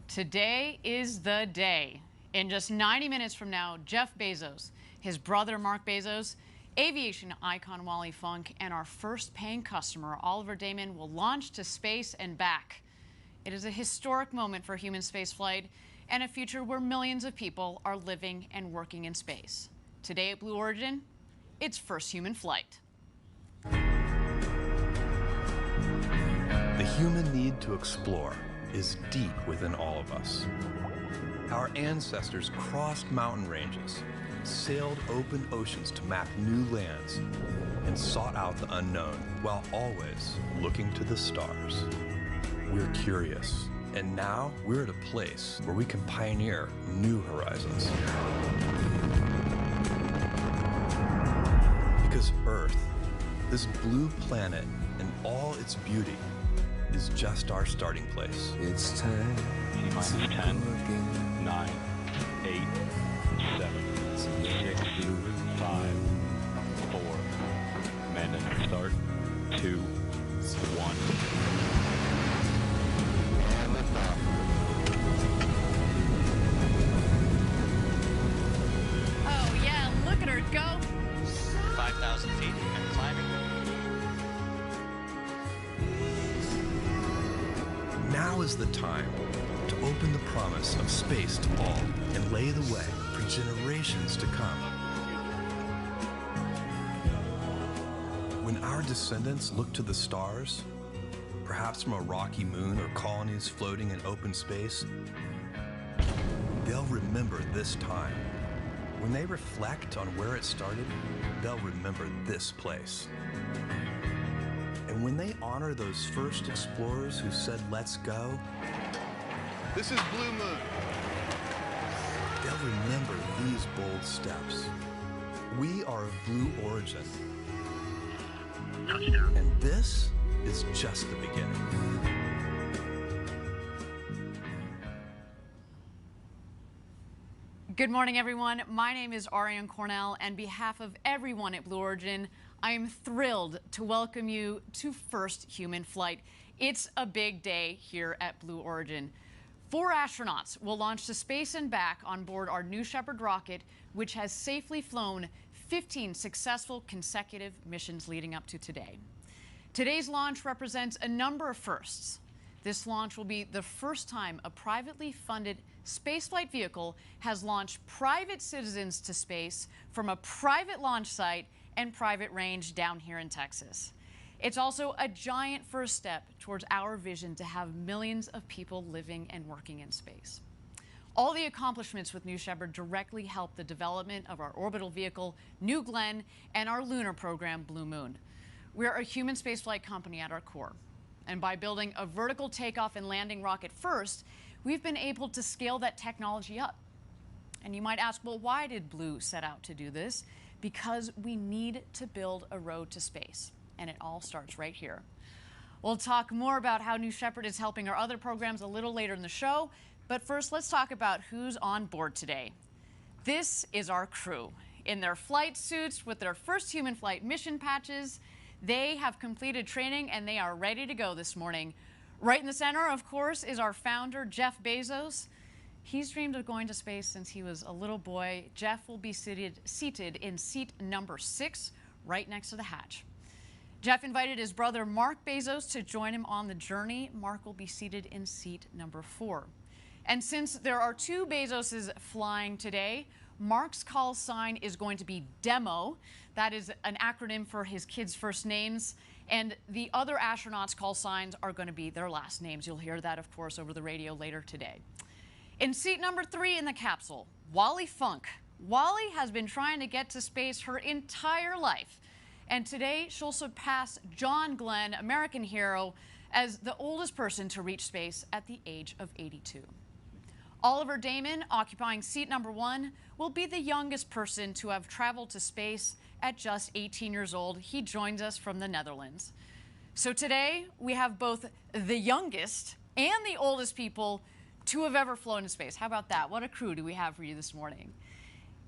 Today is the day. In just 90 minutes from now, Jeff Bezos, his brother Mark Bezos, aviation icon Wally Funk, and our first paying customer, Oliver Damon, will launch to space and back. It is a historic moment for human spaceflight and a future where millions of people are living and working in space. Today at Blue Origin, it's first human flight. The human need to explore is deep within all of us. Our ancestors crossed mountain ranges, sailed open oceans to map new lands, and sought out the unknown while always looking to the stars. We're curious, and now we're at a place where we can pioneer new horizons. Because Earth, this blue planet and all its beauty, is just our starting place. It's time. T-minus 10, 9, 8, 7, 6, 5, 4. Command and start. 2, 1. And lift off. Oh yeah, look at her go. 5,000 feet and climbing. Now is the time to open the promise of space to all and lay the way for generations to come. When our descendants look to the stars, perhaps from a rocky moon or colonies floating in open space, they'll remember this time. When they reflect on where it started, they'll remember this place. And when they honor those first explorers who said, "Let's go," This is Blue Moon. they'll remember these bold steps. We are of Blue Origin. And this is just the beginning. Good morning, everyone. My name is Ariane Cornell, and on behalf of everyone at Blue Origin, I am thrilled to welcome you to First Human Flight. It's a big day here at Blue Origin. 4 astronauts will launch to space and back on board our new Shepard rocket, which has safely flown 15 successful consecutive missions leading up to today. Today's launch represents a number of firsts. This launch will be the first time a privately funded spaceflight vehicle has launched private citizens to space from a private launch site and private range down here in Texas. It's also a giant first step towards our vision to have millions of people living and working in space. All the accomplishments with New Shepard directly help the development of our orbital vehicle, New Glenn, and our lunar program, Blue Moon. We're a human spaceflight company at our core. And by building a vertical takeoff and landing rocket first, we've been able to scale that technology up. And you might ask, well, why did Blue set out to do this? Because we need to build a road to space. And it all starts right here. We'll talk more about how New Shepard is helping our other programs a little later in the show. But first, let's talk about who's on board today. This is our crew. In their flight suits with their first human flight mission patches, they have completed training and they are ready to go this morning. Right in the center, of course, is our founder, Jeff Bezos. He's dreamed of going to space since he was a little boy. Jeff will be seated in seat number 6, right next to the hatch. Jeff invited his brother Mark Bezos to join him on the journey. Mark will be seated in seat number 4. And since there are 2 Bezoses flying today, Mark's call sign is going to be Demo. That is an acronym for his kids' first names. And the other astronauts' call signs are going to be their last names. You'll hear that, of course, over the radio later today. In seat number 3 in the capsule, Wally Funk. Wally has been trying to get to space her entire life. And today she'll surpass John Glenn, American hero, as the oldest person to reach space at the age of 82. Oliver Damon, occupying seat number 1, will be the youngest person to have traveled to space at just 18 years old. He joins us from the Netherlands. So today we have both the youngest and the oldest people to have ever flown to space. How about that? What a crew do we have for you this morning?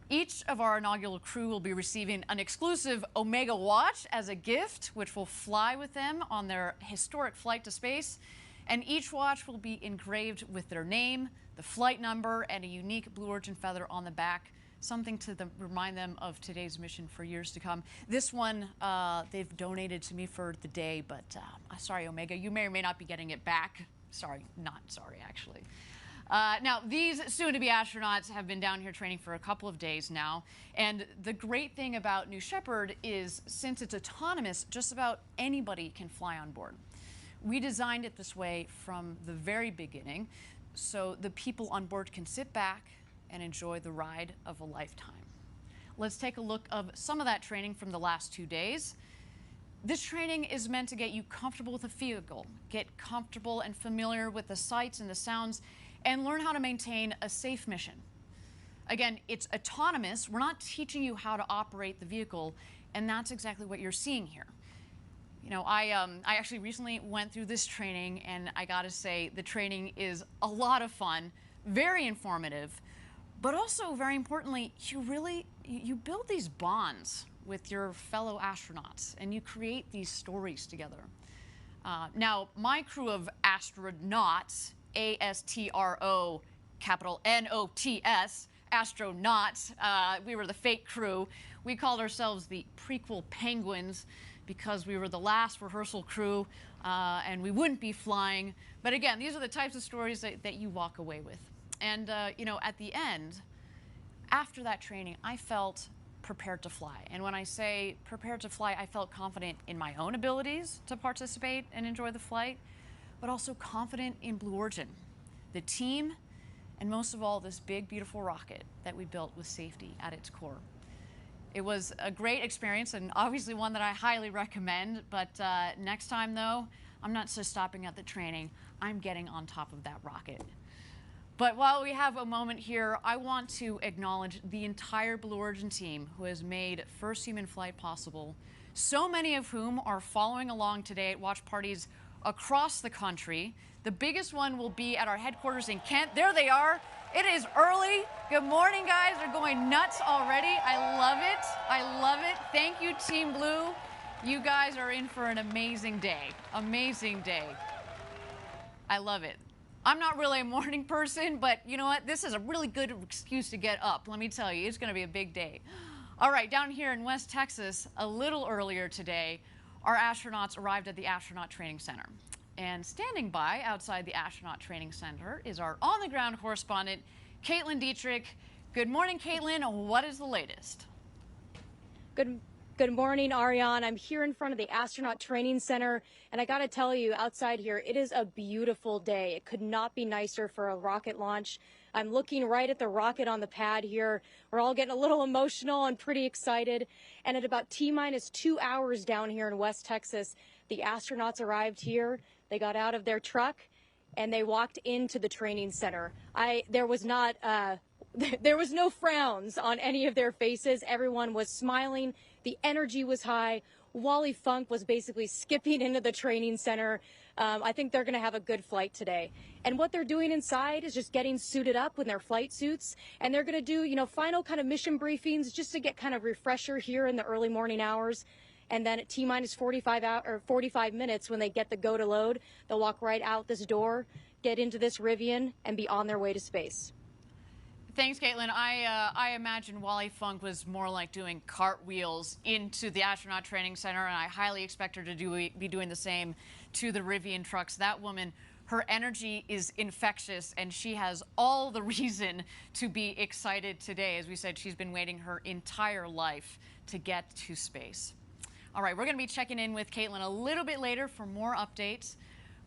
Each of our inaugural crew will be receiving an exclusive Omega watch as a gift, which will fly with them on their historic flight to space. And each watch will be engraved with their name, the flight number, and a unique Blue Origin feather on the back, something to remind them of today's mission for years to come. This one they've donated to me for the day, but sorry, Omega, you may or may not be getting it back. Sorry, not sorry, actually. Now, these soon-to-be astronauts have been down here training for a couple of days now, and the great thing about New Shepard is, since it's autonomous, just about anybody can fly on board. We designed it this way from the very beginning, so the people on board can sit back and enjoy the ride of a lifetime. Let's take a look of some of that training from the last 2 days. This training is meant to get you comfortable with the vehicle, get comfortable and familiar with the sights and the sounds, and learn how to maintain a safe mission. Again, it's autonomous. We're not teaching you how to operate the vehicle, and that's exactly what you're seeing here. You know, I actually recently went through this training, and I gotta say, the training is a lot of fun, very informative, but also, very importantly, you build these bonds with your fellow astronauts, and you create these stories together. Now, my crew of astronauts, A-S-T-R-O, capital N-O-T-S, astronauts, we were the fake crew. We called ourselves the prequel penguins because we were the last rehearsal crew, and we wouldn't be flying. But again, these are the types of stories that you walk away with. And, you know, at the end, after that training, I felt prepared to fly. And when I say prepared to fly, I felt confident in my own abilities to participate and enjoy the flight, but also confident in Blue Origin, the team, and most of all, this big, beautiful rocket that we built with safety at its core. It was a great experience, and obviously one that I highly recommend, but next time, though, I'm not just stopping at the training. I'm getting on top of that rocket. But while we have a moment here, I want to acknowledge the entire Blue Origin team who has made first human flight possible, so many of whom are following along today at watch parties across the country. The biggest one will be at our headquarters in Kent. There they are. It is early. Good morning, guys. They're going nuts already. I love it. I love it. Thank you, Team Blue. You guys are in for an amazing day. Amazing day. I love it. I'm not really a morning person, but you know what? This is a really good excuse to get up. Let me tell you, it's going to be a big day. All right, down here in West Texas, a little earlier today, our astronauts arrived at the Astronaut Training Center. And standing by outside the Astronaut Training Center is our on-the-ground correspondent, Caitlin Dietrich. Good morning, Caitlin. What is the latest? Good morning, Ariane. I'm here in front of the Astronaut Training Center, and I got to tell you, outside here, it is a beautiful day. It could not be nicer for a rocket launch. I'm looking right at the rocket on the pad here. We're all getting a little emotional and pretty excited. And at about T-minus 2 hours down here in West Texas, the astronauts arrived here. They got out of their truck, and they walked into the training center. There was no frowns on any of their faces. Everyone was smiling. The energy was high. Wally Funk was basically skipping into the training center. I think they're going to have a good flight today. And what they're doing inside is just getting suited up in their flight suits. And they're going to do, you know, final kind of mission briefings just to get kind of refresher here in the early morning hours. And then at T-minus 45 minutes, when they get the go to load, they'll walk right out this door, get into this Rivian, and be on their way to space. Thanks, Caitlin. I imagine Wally Funk was more like doing cartwheels into the Astronaut Training Center, and I highly expect her to be doing the same to the Rivian trucks. That woman, her energy is infectious, and she has all the reason to be excited today. As we said, she's been waiting her entire life to get to space. All right, we're going to be checking in with Caitlin a little bit later for more updates.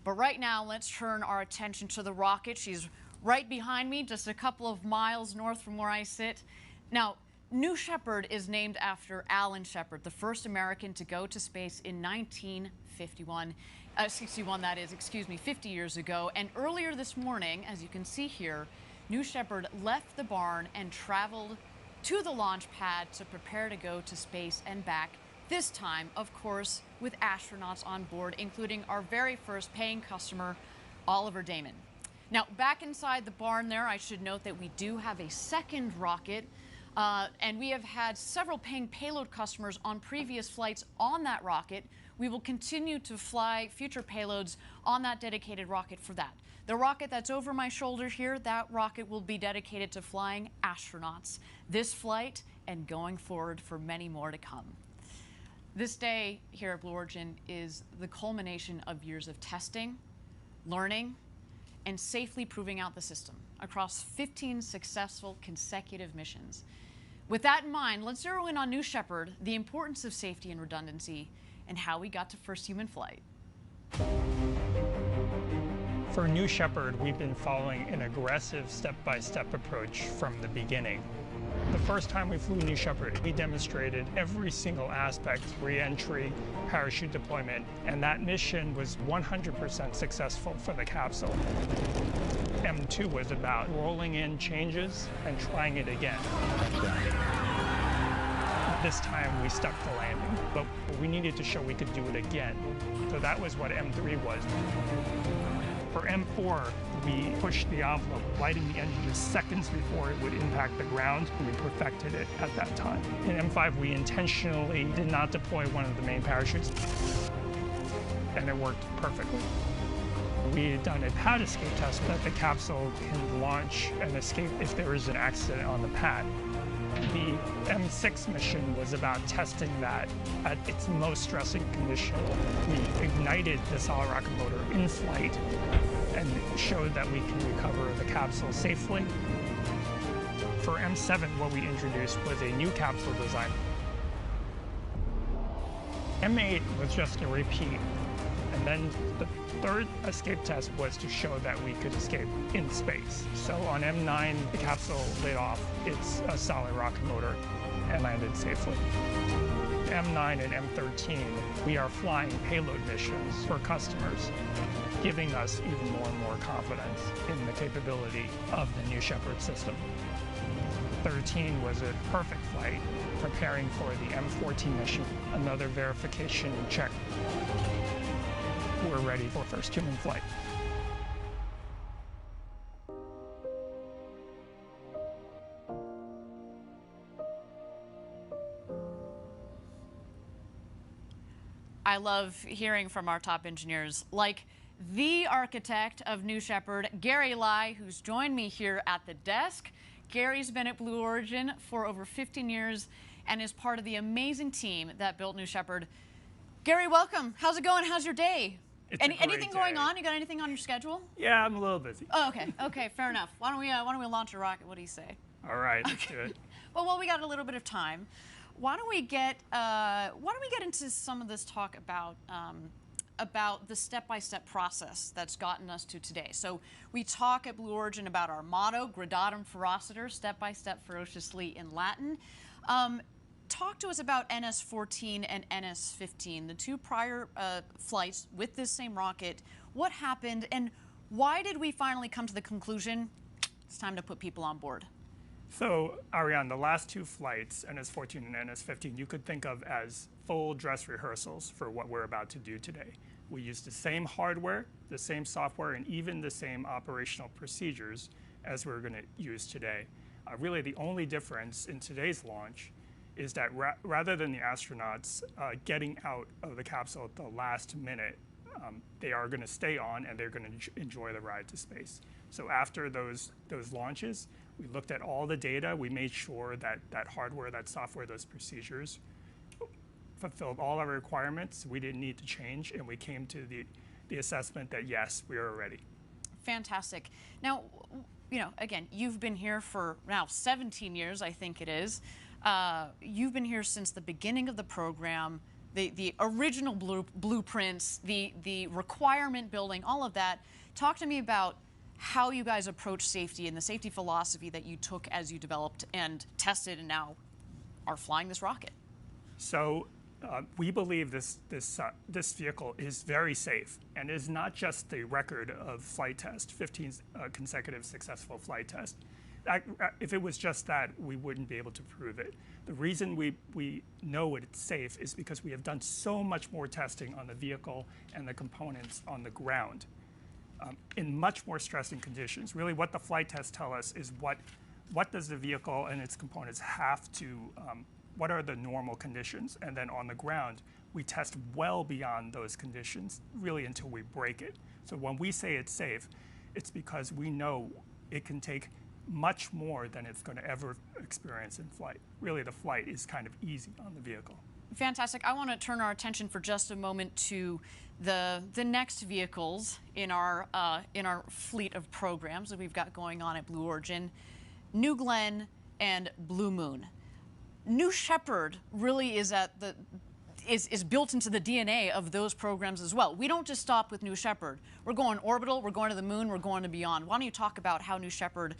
But right now, let's turn our attention to the rocket. She's right behind me, just a couple of miles north from where I sit. Now, New Shepard is named after Alan Shepard, the first American to go to space in 1951. 61, that is, 50 years ago. And earlier this morning, as you can see here, New Shepard left the barn and traveled to the launch pad to prepare to go to space and back. This time, of course, with astronauts on board, including our very first paying customer, Oliver Damon. Now, back inside the barn there, I should note that we do have a second rocket, and we have had several paying payload customers on previous flights on that rocket, we will continue to fly future payloads on that dedicated rocket for that. The rocket that's over my shoulder here, that rocket will be dedicated to flying astronauts this flight and going forward for many more to come. This day here at Blue Origin is the culmination of years of testing, learning, and safely proving out the system across 15 successful consecutive missions. With that in mind, let's zero in on New Shepard, the importance of safety and redundancy, and how we got to first human flight. For New Shepard, we've been following an aggressive step-by-step approach from the beginning. The first time we flew New Shepard, we demonstrated every single aspect, re-entry, parachute deployment, and that mission was 100% successful for the capsule. M2 was about rolling in changes and trying it again. This time we stuck the landing, but we needed to show we could do it again. So that was what M3 was. For M4, we pushed the envelope, lighting the engine just seconds before it would impact the ground, and we perfected it at that time. In M5, we intentionally did not deploy one of the main parachutes, and it worked perfectly. We had done a pad escape test that the capsule can launch and escape if there is an accident on the pad. The M6 mission was about testing that at its most stressing condition. We ignited the solid rocket motor in flight and showed that we can recover the capsule safely. For M7, what we introduced was a new capsule design. M8 was just a repeat. And then the third escape test was to show that we could escape in space. So on M9, the capsule lit off its solid rocket motor and landed safely. M9 and M13, we are flying payload missions for customers, giving us even more and more confidence in the capability of the New Shepard system. 13 was a perfect flight, preparing for the M14 mission, another verification check. We're ready for first human flight. I love hearing from our top engineers, like the architect of New Shepard, Gary Lai, who's joined me here at the desk. Gary's been at Blue Origin for over 15 years and is part of the amazing team that built New Shepard. Gary, welcome. How's it going? How's your day? Anything going on? You got anything on your schedule? Yeah, I'm a little busy. Oh, okay. Okay, fair enough. Why don't we launch a rocket? What do you say? All right, let's do it. Well, while we got a little bit of time, why don't we get into some of this talk about the step-by-step process that's gotten us to today. So we talk at Blue Origin about our motto, Gradatum Ferociter, step-by-step ferociously in Latin. Talk to us about NS-14 and NS-15, the two prior flights with this same rocket. What happened, and why did we finally come to the conclusion it's time to put people on board? So, Ariane, the last two flights, NS-14 and NS-15, you could think of as full dress rehearsals for what we're about to do today. We used the same hardware, the same software, and even the same operational procedures as we're going to use today. Really, the only difference in today's launch is that rather than the astronauts getting out of the capsule at the last minute, they are going to stay on and they're going to enjoy the ride to space. So after those launches, we looked at all the data. We made sure that that hardware, that software, those procedures fulfilled all our requirements. We didn't need to change, and we came to the assessment that yes, we are ready. Fantastic. Now, again, you've been here for now 17 years, I think it is. You've been here since the beginning of the program, the original blueprints, the requirement building, all of that. Talk to me about how you guys approach safety and the safety philosophy that you took as you developed and tested and now are flying this rocket. So we believe this vehicle is very safe and is not just the record of flight test, 15 consecutive successful flight tests. If it was just that, we wouldn't be able to prove it. The reason we know it's safe is because we have done so much more testing on the vehicle and the components on the ground in much more stressing conditions. Really, what the flight tests tell us is what does the vehicle and its components have to what are the normal conditions? And then on the ground, we test well beyond those conditions, really until we break it. So when we say it's safe, it's because we know it can take much more than it's going to ever experience in flight. Really, the flight is kind of easy on the vehicle. Fantastic. I want to turn our attention for just a moment to the next vehicles in our fleet of programs that we've got going on at Blue Origin, New Glenn and Blue Moon. New Shepard really is is built into the DNA of those programs as well. We don't just stop with New Shepard. We're going orbital, we're going to the moon, we're going to beyond. Why don't you talk about how New Shepard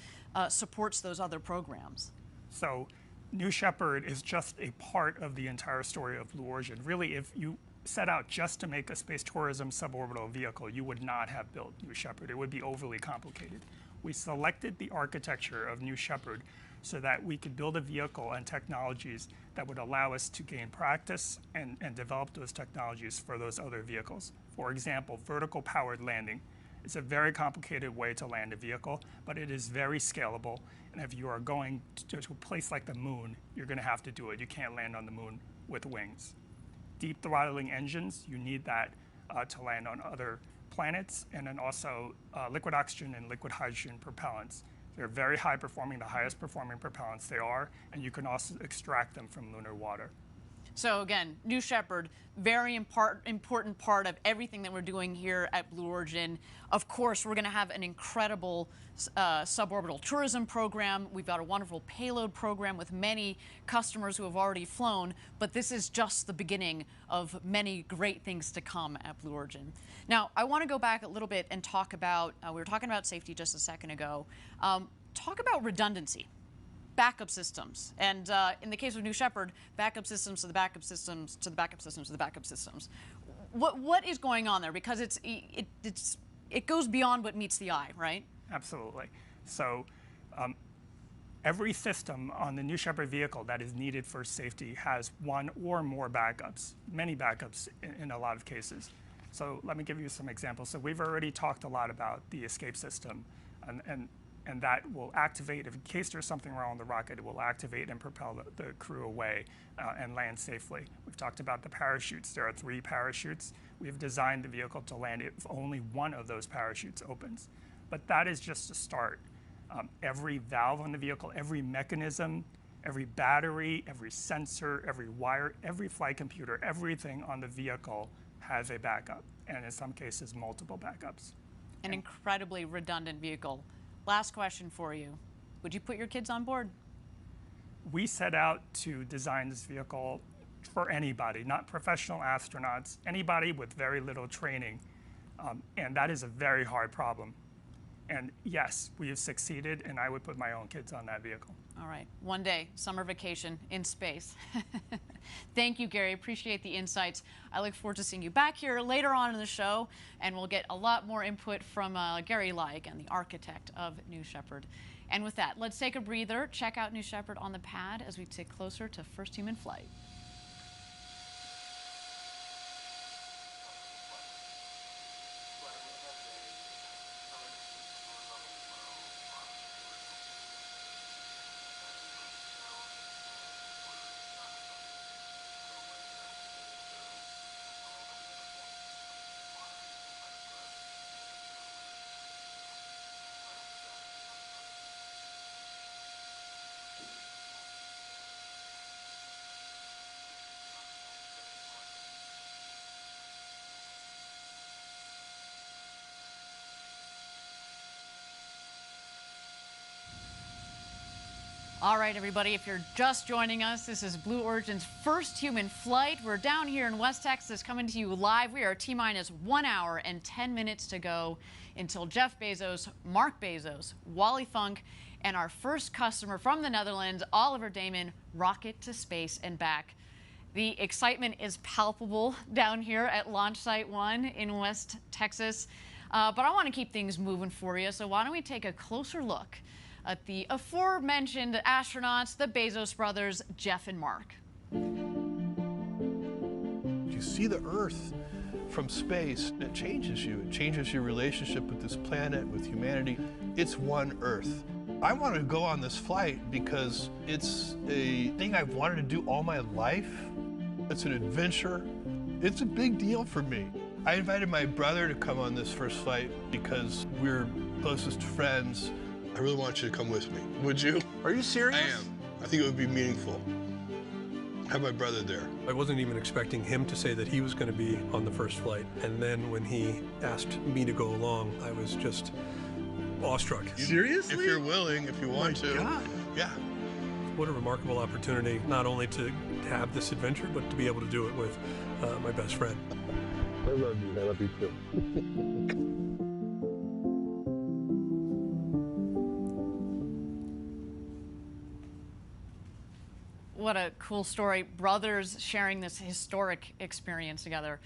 supports those other programs? So New Shepard is just a part of the entire story of Blue Origin. Really, if you set out just to make a space tourism suborbital vehicle, you would not have built New Shepard. It would be overly complicated. We selected the architecture of New Shepard so that we could build a vehicle and technologies that would allow us to gain practice and develop those technologies for those other vehicles. For example, vertical powered landing. It's a very complicated way to land a vehicle, but it is very scalable. And if you are going to a place like the moon, you're going to have to do it. You can't land on the moon with wings. Deep throttling engines, you need that to land on other planets, and then also liquid oxygen and liquid hydrogen propellants. They're very high performing, the highest performing propellants they are, and you can also extract them from lunar water. So again, New Shepard, very important part of everything that we're doing here at Blue Origin. Of course, we're going to have an incredible suborbital tourism program. We've got a wonderful payload program with many customers who have already flown, but this is just the beginning of many great things to come at Blue Origin. Now, I want to go back a little bit and talk about, we were talking about safety just a second ago. Talk about redundancy. Backup systems, and in the case of New Shepard, backup systems to the backup systems to the backup systems to the backup systems. What is going on there? Because it goes beyond what meets the eye, right? Absolutely. So every system on the New Shepard vehicle that is needed for safety has one or more backups, many backups in a lot of cases. So let me give you some examples. So we've already talked a lot about the escape system, and that will activate, in case there's something wrong with the rocket, it will activate and propel the crew away and land safely. We've talked about the parachutes. There are 3 parachutes. We've designed the vehicle to land if only one of those parachutes opens. But that is just a start. Every valve on the vehicle, every mechanism, every battery, every sensor, every wire, every flight computer, everything on the vehicle has a backup, and in some cases, multiple backups. An incredibly redundant vehicle. Last question for you. Would you put your kids on board? We set out to design this vehicle for anybody, not professional astronauts, anybody with very little training. And that is a very hard problem. And yes, we have succeeded, and I would put my own kids on that vehicle. All right. One day, summer vacation in space. Thank you, Gary. Appreciate the insights. I look forward to seeing you back here later on in the show, and we'll get a lot more input from Gary Lai, again, the architect of New Shepard. And with that, let's take a breather, check out New Shepard on the pad as we take closer to first human flight. All right, everybody, if you're just joining us, this is Blue Origin's first human flight. We're down here in West Texas coming to you live. We are T-minus 1 hour and 10 minutes to go until Jeff Bezos, Mark Bezos, Wally Funk, and our first customer from the Netherlands, Oliver Damon, rocket to space and back. The excitement is palpable down here at Launch Site 1 in West Texas. But I want to keep things moving for you, so why don't we take a closer look at the aforementioned astronauts, the Bezos brothers, Jeff and Mark. You see the Earth from space, and it changes you. It changes your relationship with this planet, with humanity. It's one Earth. I want to go on this flight because it's a thing I've wanted to do all my life. It's an adventure. It's a big deal for me. I invited my brother to come on this first flight because we're closest friends. I really want you to come with me. Would you? Are you serious? I am. I think it would be meaningful. Have my brother there. I wasn't even expecting him to say that he was going to be on the first flight. And then when he asked me to go along, I was just awestruck. Seriously? If you're willing, if you want to. God. Yeah. What a remarkable opportunity, not only to have this adventure, but to be able to do it with my best friend. I love you. I love you too. What a cool story. Brothers sharing this historic experience together.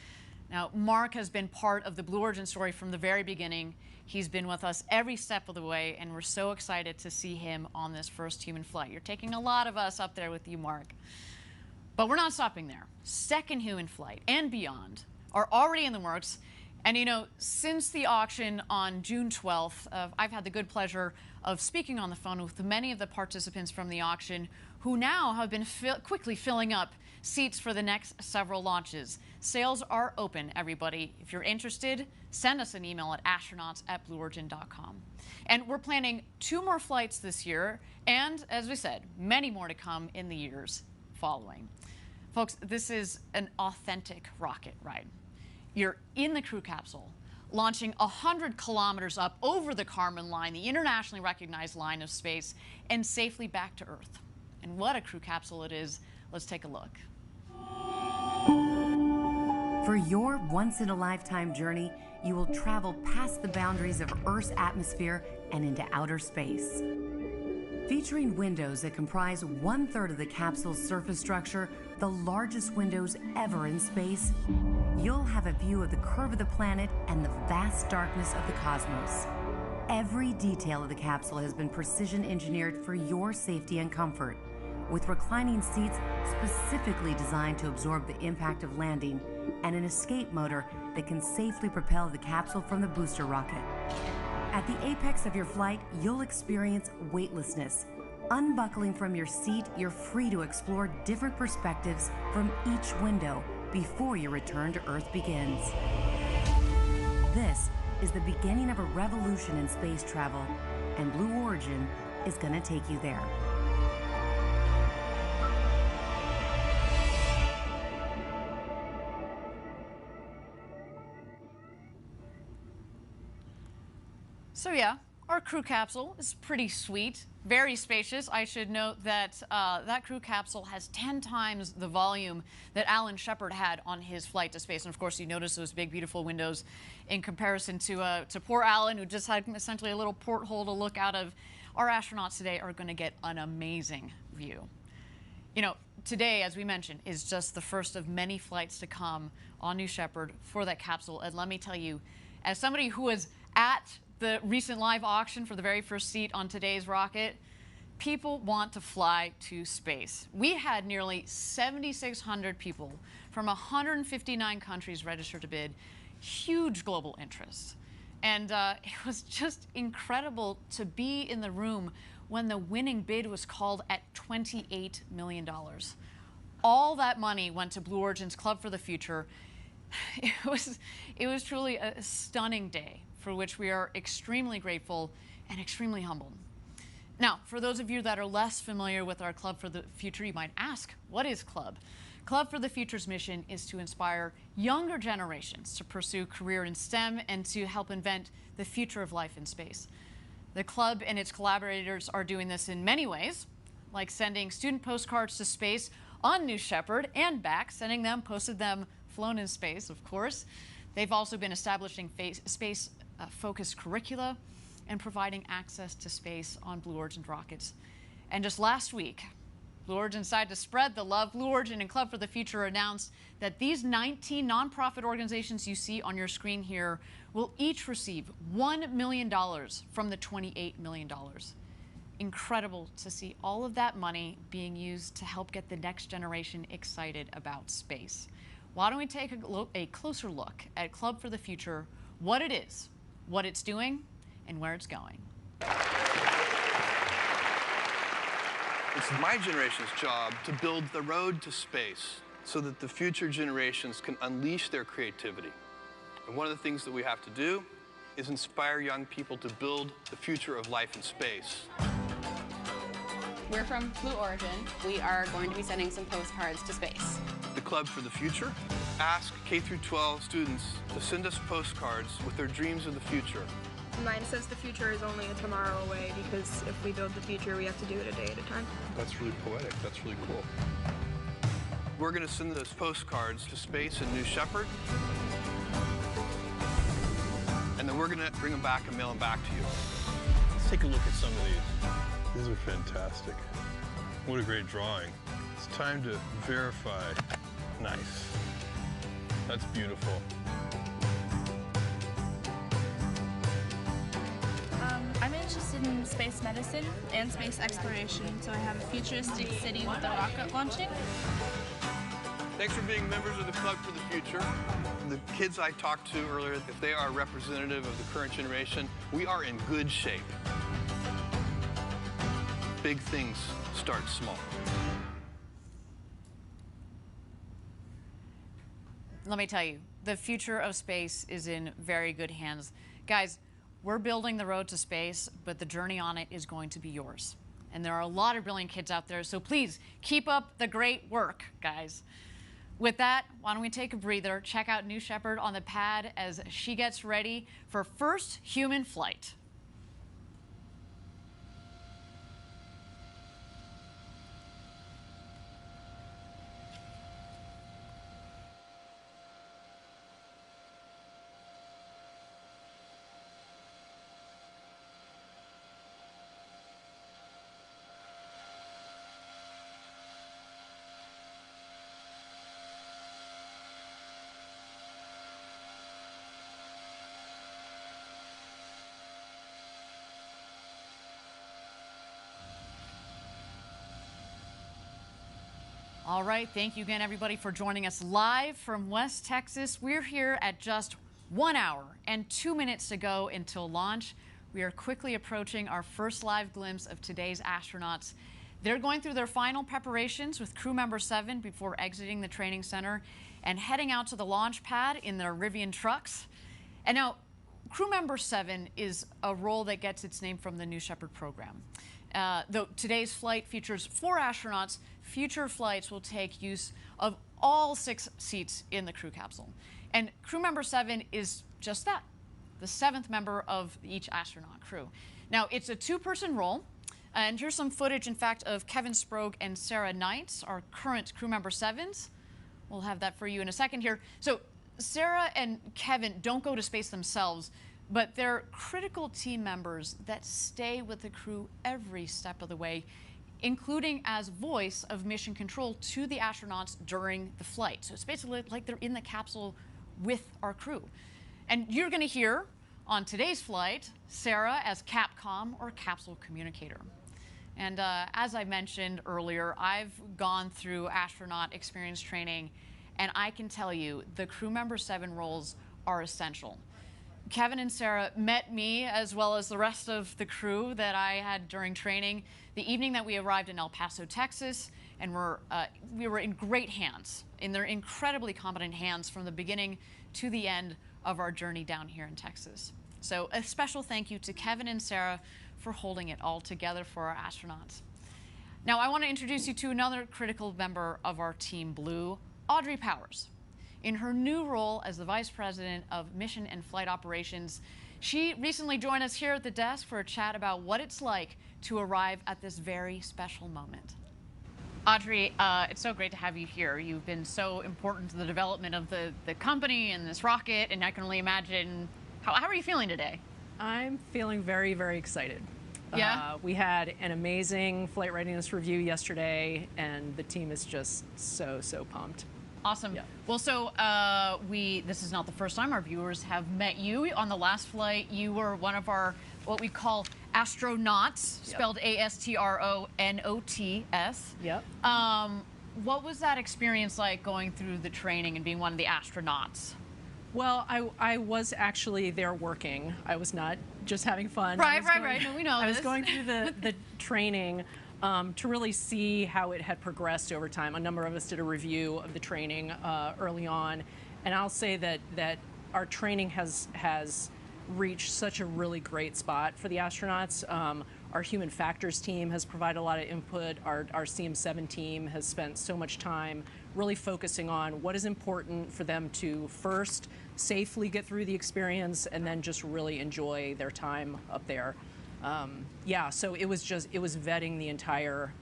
Now, Mark has been part of the Blue Origin story from the very beginning. He's been with us every step of the way, and we're so excited to see him on this first human flight. You're taking a lot of us up there with you, Mark. But we're not stopping there. Second human flight and beyond are already in the works. And you know, since the auction on June 12th, I've had the good pleasure of speaking on the phone with many of the participants from the auction who now have been quickly filling up seats for the next several launches. Sales are open, everybody. If you're interested, send us an email at astronauts@blueorigin.com. And we're planning 2 more flights this year, and as we said, many more to come in the years following. Folks, this is an authentic rocket ride. You're in the crew capsule, launching 100 kilometers up over the Kármán line, the internationally recognized line of space, and safely back to Earth. And what a crew capsule it is. Let's take a look. For your once-in-a-lifetime journey, you will travel past the boundaries of Earth's atmosphere and into outer space. Featuring windows that comprise 1/3 of the capsule's surface structure, the largest windows ever in space, you'll have a view of the curve of the planet and the vast darkness of the cosmos. Every detail of the capsule has been precision engineered for your safety and comfort, with reclining seats specifically designed to absorb the impact of landing and an escape motor that can safely propel the capsule from the booster rocket. At the apex of your flight, you'll experience weightlessness. Unbuckling from your seat, you're free to explore different perspectives from each window before your return to Earth begins. This is the beginning of a revolution in space travel, and Blue Origin is going to take you there. So yeah, our crew capsule is pretty sweet, very spacious. I should note that that crew capsule has 10 times the volume that Alan Shepard had on his flight to space. And of course, you notice those big, beautiful windows in comparison to poor Alan, who just had essentially a little porthole to look out of. Our astronauts today are going to get an amazing view. You know, today, as we mentioned, is just the first of many flights to come on New Shepard for that capsule. And let me tell you, as somebody who was at the recent live auction for the very first seat on today's rocket, people want to fly to space. We had nearly 7,600 people from 159 countries registered to bid. Huge global interest. And it was just incredible to be in the room when the winning bid was called at $28 million. All that money went to Blue Origin's Club for the Future. It was truly a stunning day, for which we are extremely grateful and extremely humbled. Now, for those of you that are less familiar with our Club for the Future, you might ask, what is Club? Club for the Future's mission is to inspire younger generations to pursue career in STEM and to help invent the future of life in space. The club and its collaborators are doing this in many ways, like sending student postcards to space on New Shepard and back, sending them, posted them, flown in space, of course. They've also been establishing space-focused curricula and providing access to space on Blue Origin rockets. And just last week, Blue Origin decided to spread the love. Blue Origin and Club for the Future announced that these 19 nonprofit organizations you see on your screen here will each receive $1 million from the $28 million. Incredible to see all of that money being used to help get the next generation excited about space. Why don't we take a closer look at Club for the Future, what it is, what it's doing, and where it's going. It's my generation's job to build the road to space so that the future generations can unleash their creativity. And one of the things that we have to do is inspire young people to build the future of life in space. We're from Blue Origin. We are going to be sending some postcards to space. The Club for the Future asks K-12 students to send us postcards with their dreams of the future. Mine says the future is only a tomorrow away because if we build the future, we have to do it a day at a time. That's really poetic. That's really cool. We're going to send those postcards to space in New Shepard. And then we're going to bring them back and mail them back to you. Let's take a look at some of these. These are fantastic. What a great drawing. It's time to verify. Nice. That's beautiful. I'm interested in space medicine and space exploration, so I have a futuristic city with a rocket launching. Thanks for being members of the Club for the Future. The kids I talked to earlier, if they are representative of the current generation, we are in good shape. Big things start small. Let me tell you, the future of space is in very good hands. Guys, we're building the road to space, but the journey on it is going to be yours. And there are a lot of brilliant kids out there, so please keep up the great work, guys. With that, why don't we take a breather, check out New Shepard on the pad as she gets ready for first human flight. All right, thank you again, everybody, for joining us live from West Texas. We're here at just 1 hour and 2 minutes to go until launch. We are quickly approaching our first live glimpse of today's astronauts. They're going through their final preparations with crew member 7 before exiting the training center and heading out to the launch pad in their Rivian trucks. And now, crew member 7 is a role that gets its name from the New Shepard program. Though today's flight features 4 astronauts, future flights will take use of all 6 seats in the crew capsule. And crew member 7 is just that, the 7th member of each astronaut crew. Now, it's a 2-person role, and here's some footage, in fact, of Kevin Sprague and Sarah Knights, our current crew member 7s. We'll have that for you in a second here. So Sarah and Kevin don't go to space themselves, but they're critical team members that stay with the crew every step of the way, including as voice of mission control to the astronauts during the flight. So it's basically like they're in the capsule with our crew. And you're going to hear on today's flight Sarah as Capcom, or capsule communicator. And as I mentioned earlier, I've gone through astronaut experience training, and I can tell you the crew member 7 roles are essential. Kevin and Sarah met me, as well as the rest of the crew that I had during training, the evening that we arrived in El Paso, Texas, and we were in great hands, in their incredibly competent hands from the beginning to the end of our journey down here in Texas. So a special thank you to Kevin and Sarah for holding it all together for our astronauts. Now, I want to introduce you to another critical member of our Team Blue, Audrey Powers. In her new role as the Vice President of Mission and Flight Operations, she recently joined us here at the desk for a chat about what it's like to arrive at this very special moment. Audrey, it's so great to have you here. You've been so important to the development of the company and this rocket, and I can only imagine, how are you feeling today? I'm feeling very, very excited. Yeah? We had an amazing flight readiness review yesterday, and the team is just so pumped. Awesome. Yeah. Well, so this is not the first time our viewers have met you. On the last flight, you were one of our, what we call astronauts, spelled A-S-T-R-O-N-O-T-S. Yep. What was that experience like, going through the training and being one of the astronauts? Well, I was actually there working. I was not just having fun. Right. No, we know I was going through the training. to really see how it had progressed over time. A number of us did a review of the training early on, and I'll say that our training has reached such a really great spot for the astronauts. Our human factors team has provided a lot of input. Our CM7 team has spent so much time really focusing on what is important for them to first safely get through the experience and then just really enjoy their time up there. Yeah, so it was vetting the entire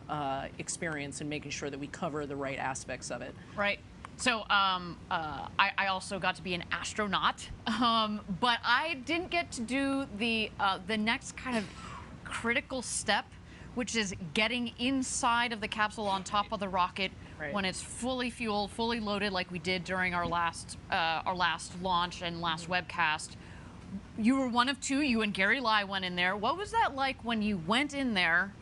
experience and making sure that we cover the right aspects of it. Right. So I also got to be an astronaut, but I didn't get to do the next kind of critical step, which is getting inside of the capsule on top of the rocket when it's fully fueled, fully loaded, like we did during our last launch and last webcast. You were one of two. You and Gary Lai went in there. What was that like when you went in there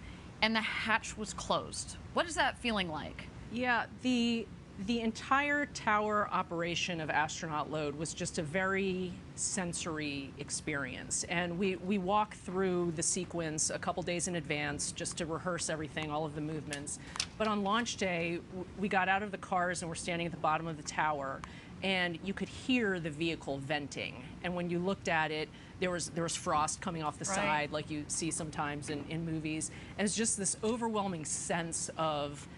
and the hatch was closed? What is that feeling like? Yeah, the entire tower operation of Astronaut Load was just a very sensory experience. And we walked through the sequence a couple days in advance just to rehearse everything, all of the movements. But on launch day, we got out of the cars and we're standing at the bottom of the tower, and you could hear the vehicle venting. And when you looked at it, there was frost coming off the side, like you see sometimes in movies. And it's just this overwhelming sense of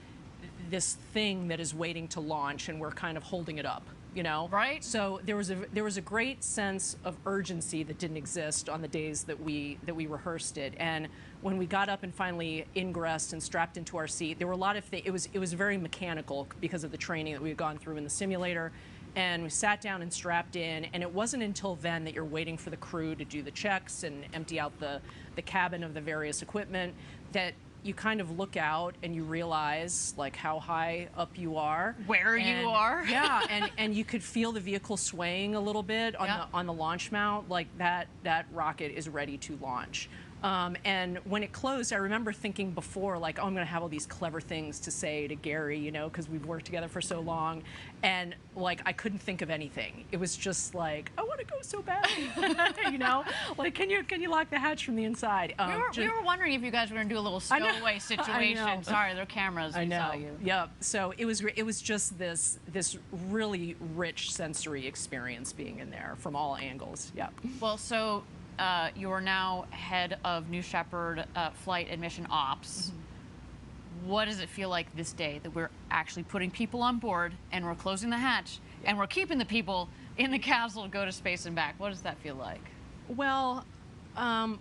this thing that is waiting to launch, and we're kind of holding it up, you know? Right. So there was a great sense of urgency that didn't exist on the days that we rehearsed it. And when we got up and finally ingressed and strapped into our seat, there were a lot of things. It was very mechanical because of the training that we had gone through in the simulator. And we sat down and strapped in, and it wasn't until then that you're waiting for the crew to do the checks and empty out the cabin of the various equipment that you kind of look out and you realize like how high up you are, where you are. Yeah, and you could feel the vehicle swaying a little bit on the launch mount, like that rocket is ready to launch. And when it closed, I remember thinking before, like, oh, I'm going to have all these clever things to say to Gary, you know, because we've worked together for so long. And, like, I couldn't think of anything. It was just like, I want to go so badly, you know? Like, can you lock the hatch from the inside? We were wondering if you guys were going to do a little stowaway situation. Sorry, there are cameras. I know. Saw you. Yep. So it was just this really rich sensory experience being in there from all angles. Yeah. Well, so you are now head of New Shepard Flight Admission Ops. Mm-hmm. What does it feel like this day that we're actually putting people on board and we're closing the hatch and we're keeping the people in the capsule to go to space and back? What does that feel like? Well,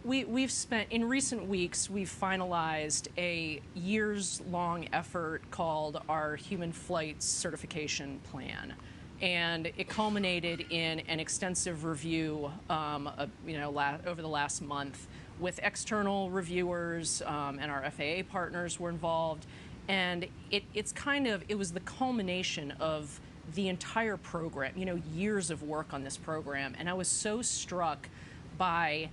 we've spent, in recent weeks, we've finalized a years-long effort called our Human Flight Certification Plan. And it culminated in an extensive review, over the last month with external reviewers, and our FAA partners were involved. And it was the culmination of the entire program, you know, years of work on this program. And I was so struck by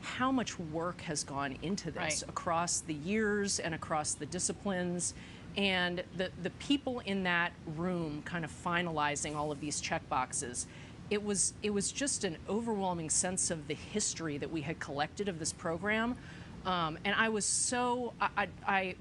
how much work has gone into this across the years and across the disciplines. And the people in that room kind of finalizing all of these check boxes, it was just an overwhelming sense of the history that we had collected of this program. And I was so,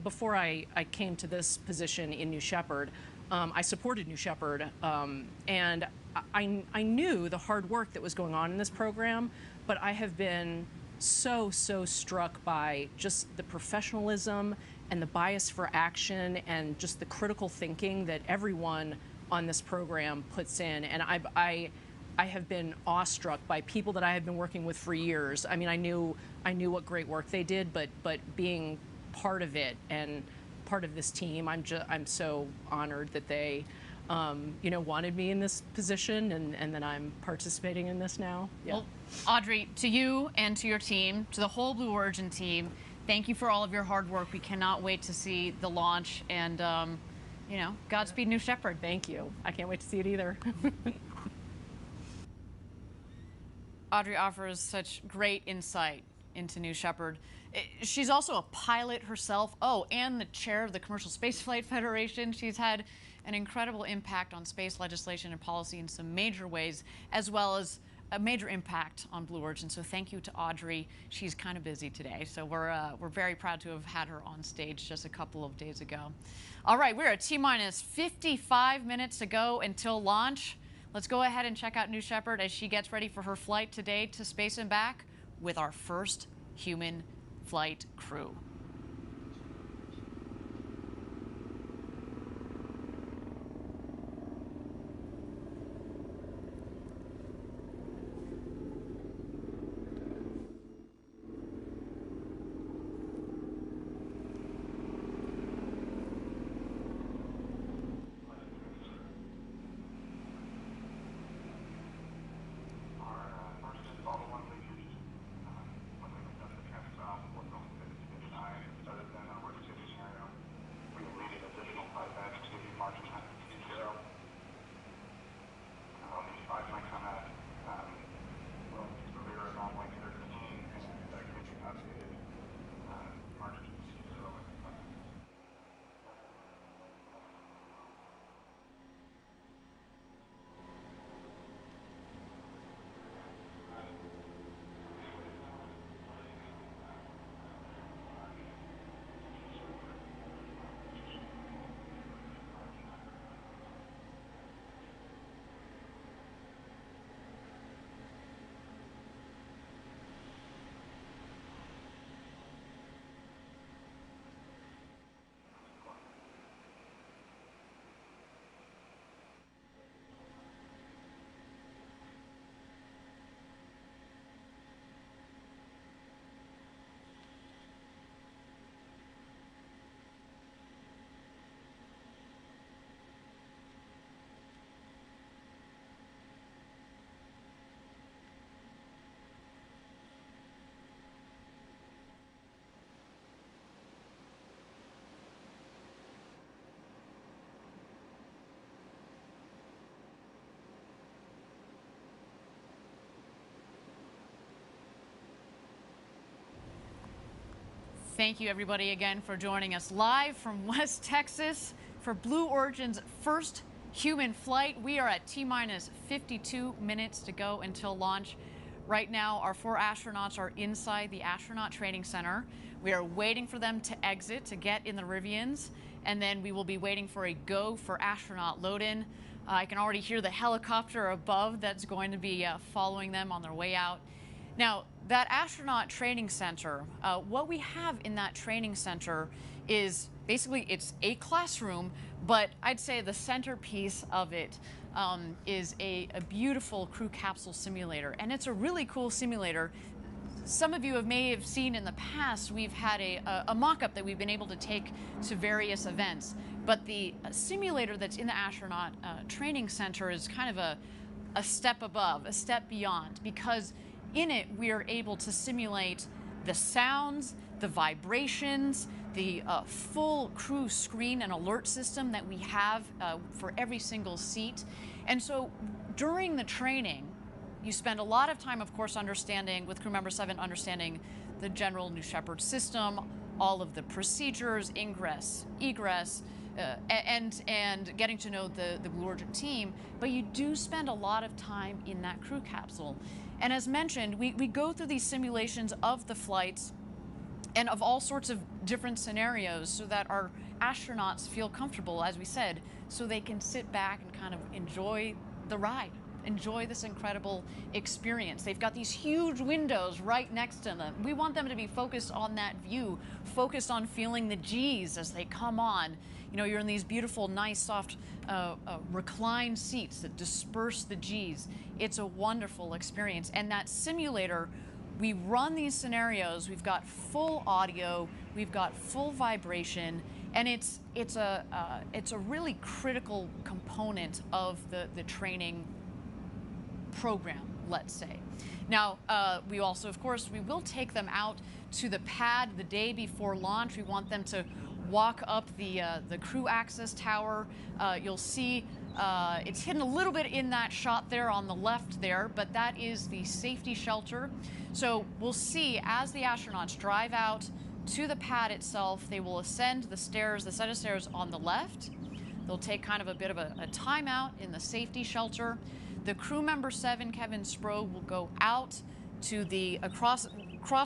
before I came to this position in New Shepard, I supported New Shepard, and I knew the hard work that was going on in this program, but I have been so struck by just the professionalism and the bias for action and just the critical thinking that everyone on this program puts in. And I have been awestruck by people that I have been working with for years. I mean, I knew what great work they did, but being part of it and part of this team, I'm so honored that they wanted me in this position and that I'm participating in this now. Yeah. Well, Audrey, to you and to your team, to the whole Blue Origin team, thank you for all of your hard work. We cannot wait to see the launch, and Godspeed, New Shepard. Thank you. I can't wait to see it either. Audrey offers such great insight into New Shepard. She's also a pilot herself. Oh, and the chair of the Commercial Spaceflight Federation. She's had an incredible impact on space legislation and policy in some major ways, as well as a major impact on Blue Origin. So thank you to Audrey. She's kind of busy today, so we're very proud to have had her on stage just a couple of days ago. All right, we're at T-minus 55 minutes to go until launch. Let's go ahead and check out New Shepard as she gets ready for her flight today to space and back with our first human flight crew. Thank you, everybody, again for joining us live from West Texas for Blue Origin's first human flight. We are at T-minus 52 minutes to go until launch. Right now, our 4 astronauts are inside the Astronaut Training Center. We are waiting for them to exit to get in the Rivians, and then we will be waiting for a go for astronaut load-in. I can already hear the helicopter above that's going to be following them on their way out. Now, that astronaut training center, what we have in that training center is basically it's a classroom, but I'd say the centerpiece of it is a beautiful crew capsule simulator. And it's a really cool simulator. Some of you may have seen in the past, we've had a mock-up that we've been able to take to various events. But the simulator that's in the astronaut training center is kind of a step above, a step beyond, because in it, we are able to simulate the sounds, the vibrations, the full crew screen and alert system that we have for every single seat. And so during the training, you spend a lot of time, of course, understanding, with crew member 7, understanding the general New Shepard system, all of the procedures, ingress, egress, and getting to know the Blue Origin team. But you do spend a lot of time in that crew capsule. And as mentioned, we go through these simulations of the flights and of all sorts of different scenarios so that our astronauts feel comfortable, as we said, so they can sit back and kind of enjoy the ride, enjoy this incredible experience. They've got these huge windows right next to them. We want them to be focused on that view, focused on feeling the G's as they come on. You know, you're in these beautiful, nice, soft, reclined seats that disperse the G's. It's a wonderful experience. And that simulator, we run these scenarios. We've got full audio. We've got full vibration. And it's a really critical component of the training program, let's say. Now, we also, of course, we will take them out to the pad the day before launch. We want them to walk up the crew access tower. You'll see it's hidden a little bit in that shot there on the left there, but that is the safety shelter. So we'll see as the astronauts drive out to the pad itself, they will ascend the stairs, the set of stairs on the left. They'll take kind of a bit of a timeout in the safety shelter. the crew member 7, Kevin Spro, will go out to the across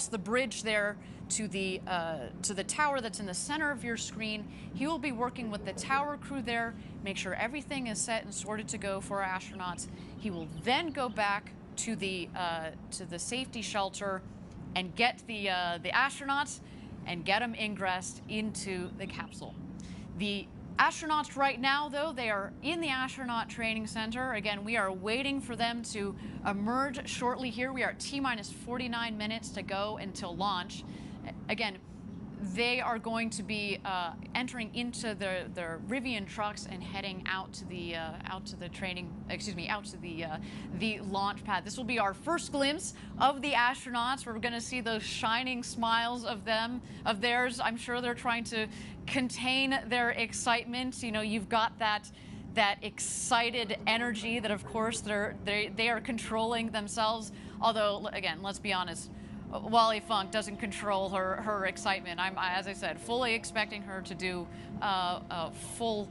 the bridge there to the tower that's in the center of your screen. He will be working with the tower crew there, make sure everything is set and sorted to go for our astronauts. He will then go back to the safety shelter and get the astronauts and get them ingressed into the capsule. The astronauts right now, though, they are in the astronaut training center. Again, we are waiting for them to emerge shortly here. We are at T-minus 49 minutes to go until launch. Again, they are going to be entering into their Rivian trucks and heading out to the launch pad. This will be our first glimpse of the astronauts. We're going to see those shining smiles of theirs. I'm sure they're trying to contain their excitement. You know, you've got that excited energy that, of course, they are controlling themselves. Although, again, let's be honest, Wally Funk doesn't control her excitement. I'm, as I said, fully expecting her to do full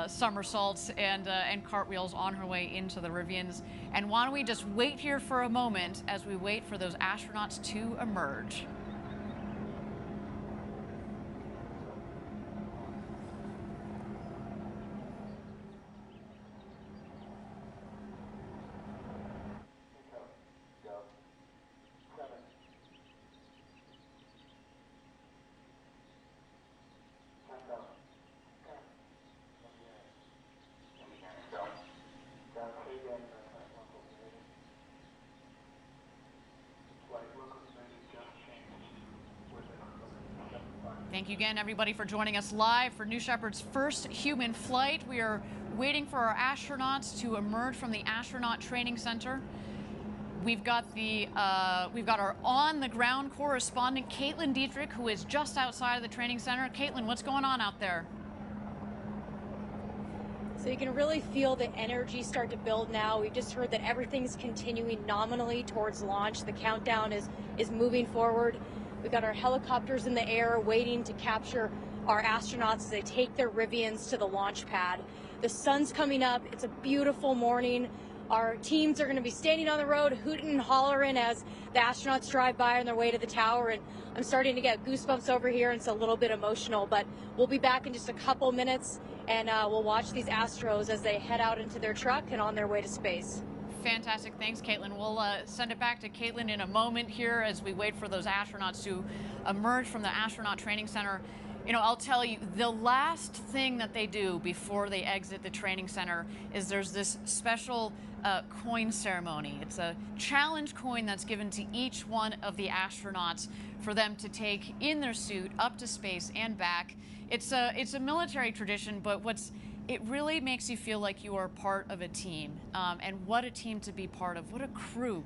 somersaults and cartwheels on her way into the Rivians. And why don't we just wait here for a moment as we wait for those astronauts to emerge. Thank you again, everybody, for joining us live for New Shepard's first human flight. We are waiting for our astronauts to emerge from the astronaut training center. We've got our on-the-ground correspondent, Caitlin Dietrich, who is just outside of the training center. Caitlin, what's going on out there? So you can really feel the energy start to build now. We've just heard that everything's continuing nominally towards launch. The countdown is moving forward. We've got our helicopters in the air waiting to capture our astronauts as they take their Rivians to the launch pad. The sun's coming up. It's a beautiful morning. Our teams are going to be standing on the road, hooting and hollering as the astronauts drive by on their way to the tower. And I'm starting to get goosebumps over here, and it's a little bit emotional. But we'll be back in just a couple minutes, and we'll watch these Astros as they head out into their truck and on their way to space. Fantastic. Thanks, Caitlin. We'll send it back to Caitlin in a moment here as we wait for those astronauts to emerge from the astronaut training center. You know, I'll tell you, the last thing that they do before they exit the training center is there's this special coin ceremony. It's a challenge coin that's given to each one of the astronauts for them to take in their suit up to space and back. It's a military tradition, but it really makes you feel like you are part of a team. And what a team to be part of. What a crew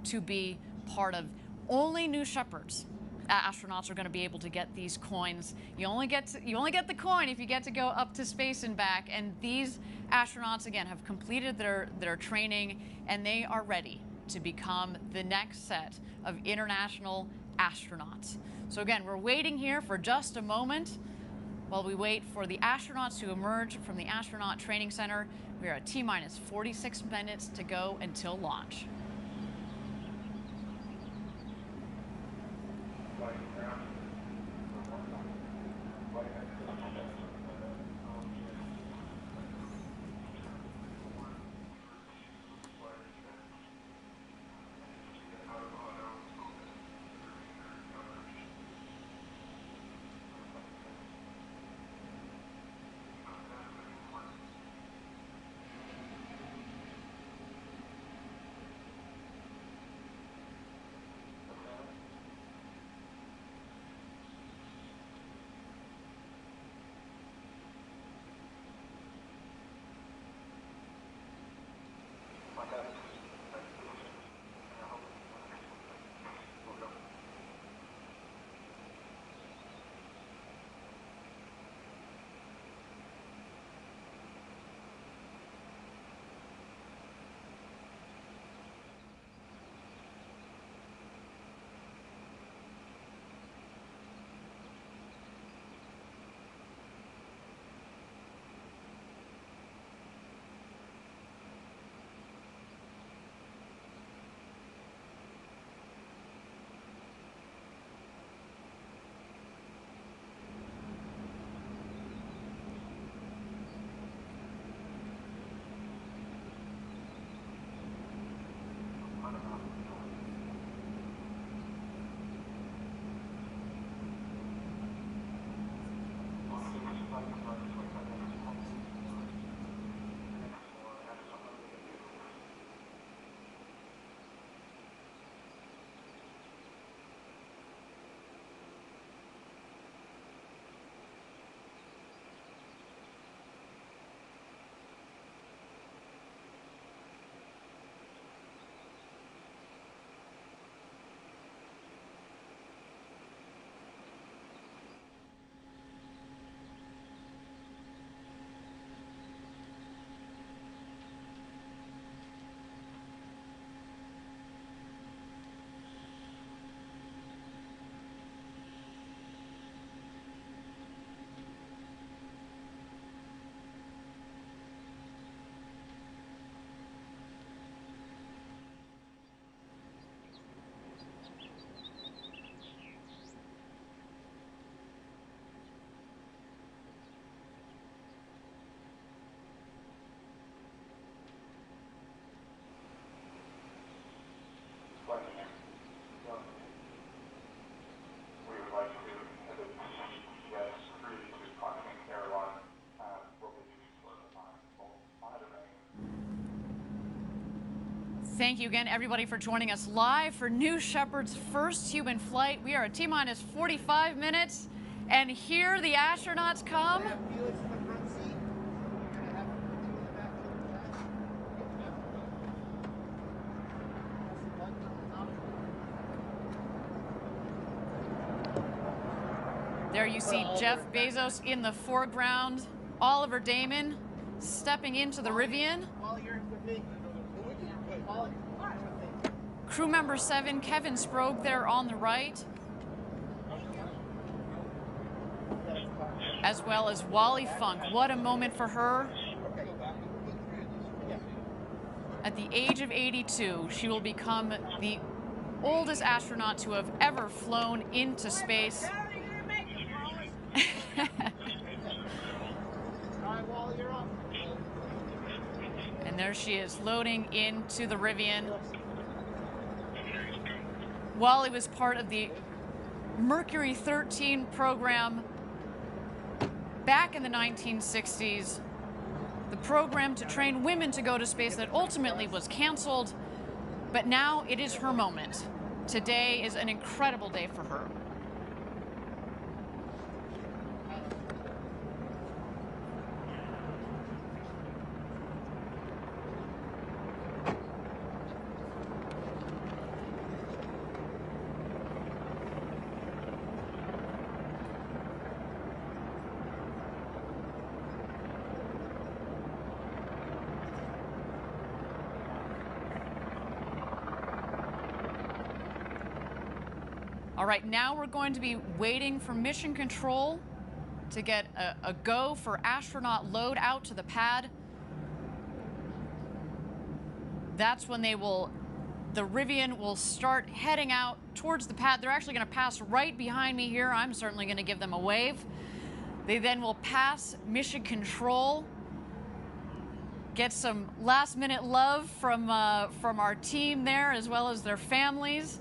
to be part of. Only New Shepards astronauts are going to be able to get these coins. You only get the coin if you get to go up to space and back. And these astronauts, again, have completed their training, and they are ready to become the next set of international astronauts. So again, we're waiting here for just a moment while we wait for the astronauts to emerge from the astronaut training center. We are at T-minus 46 minutes to go until launch. Thank you again, everybody, for joining us live for New Shepard's first human flight. We are at T-minus 45 minutes, and here the astronauts come. There you see Jeff Bezos in the foreground, Oliver Damon stepping into the Rivian. Crew member 7, Kevin Sprague, there on the right. As well as Wally Funk. What a moment for her. At the age of 82, she will become the oldest astronaut to have ever flown into space. And there she is, loading into the Rivian. Wally was part of the Mercury 13 program back in the 1960s. The program to train women to go to space that ultimately was canceled, but now it is her moment. Today is an incredible day for her. All right, now we're going to be waiting for mission control to get a go for astronaut load out to the pad. That's when the Rivian will start heading out towards the pad. They're actually going to pass right behind me here. I'm certainly going to give them a wave. They then will pass mission control, get some last-minute love from our team there, as well as their families.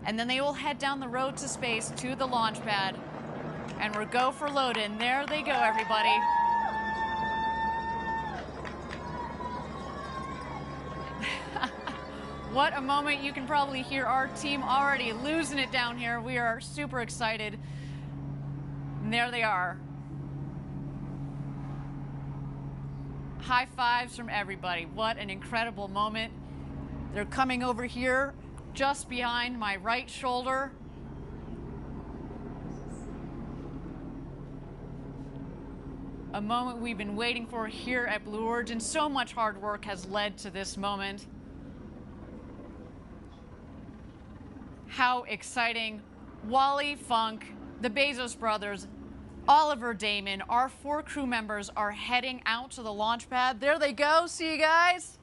And then they will head down the road to space to the launch pad. And we'll go for load-in. There they go, everybody. What a moment. You can probably hear our team already losing it down here. We are super excited. And there they are. High fives from everybody. What an incredible moment. They're coming over here just behind my right shoulder. A moment we've been waiting for here at Blue Origin. So much hard work has led to this moment. How exciting. Wally Funk, the Bezos brothers, Oliver Damon, our 4 crew members are heading out to the launch pad. There they go. See you guys.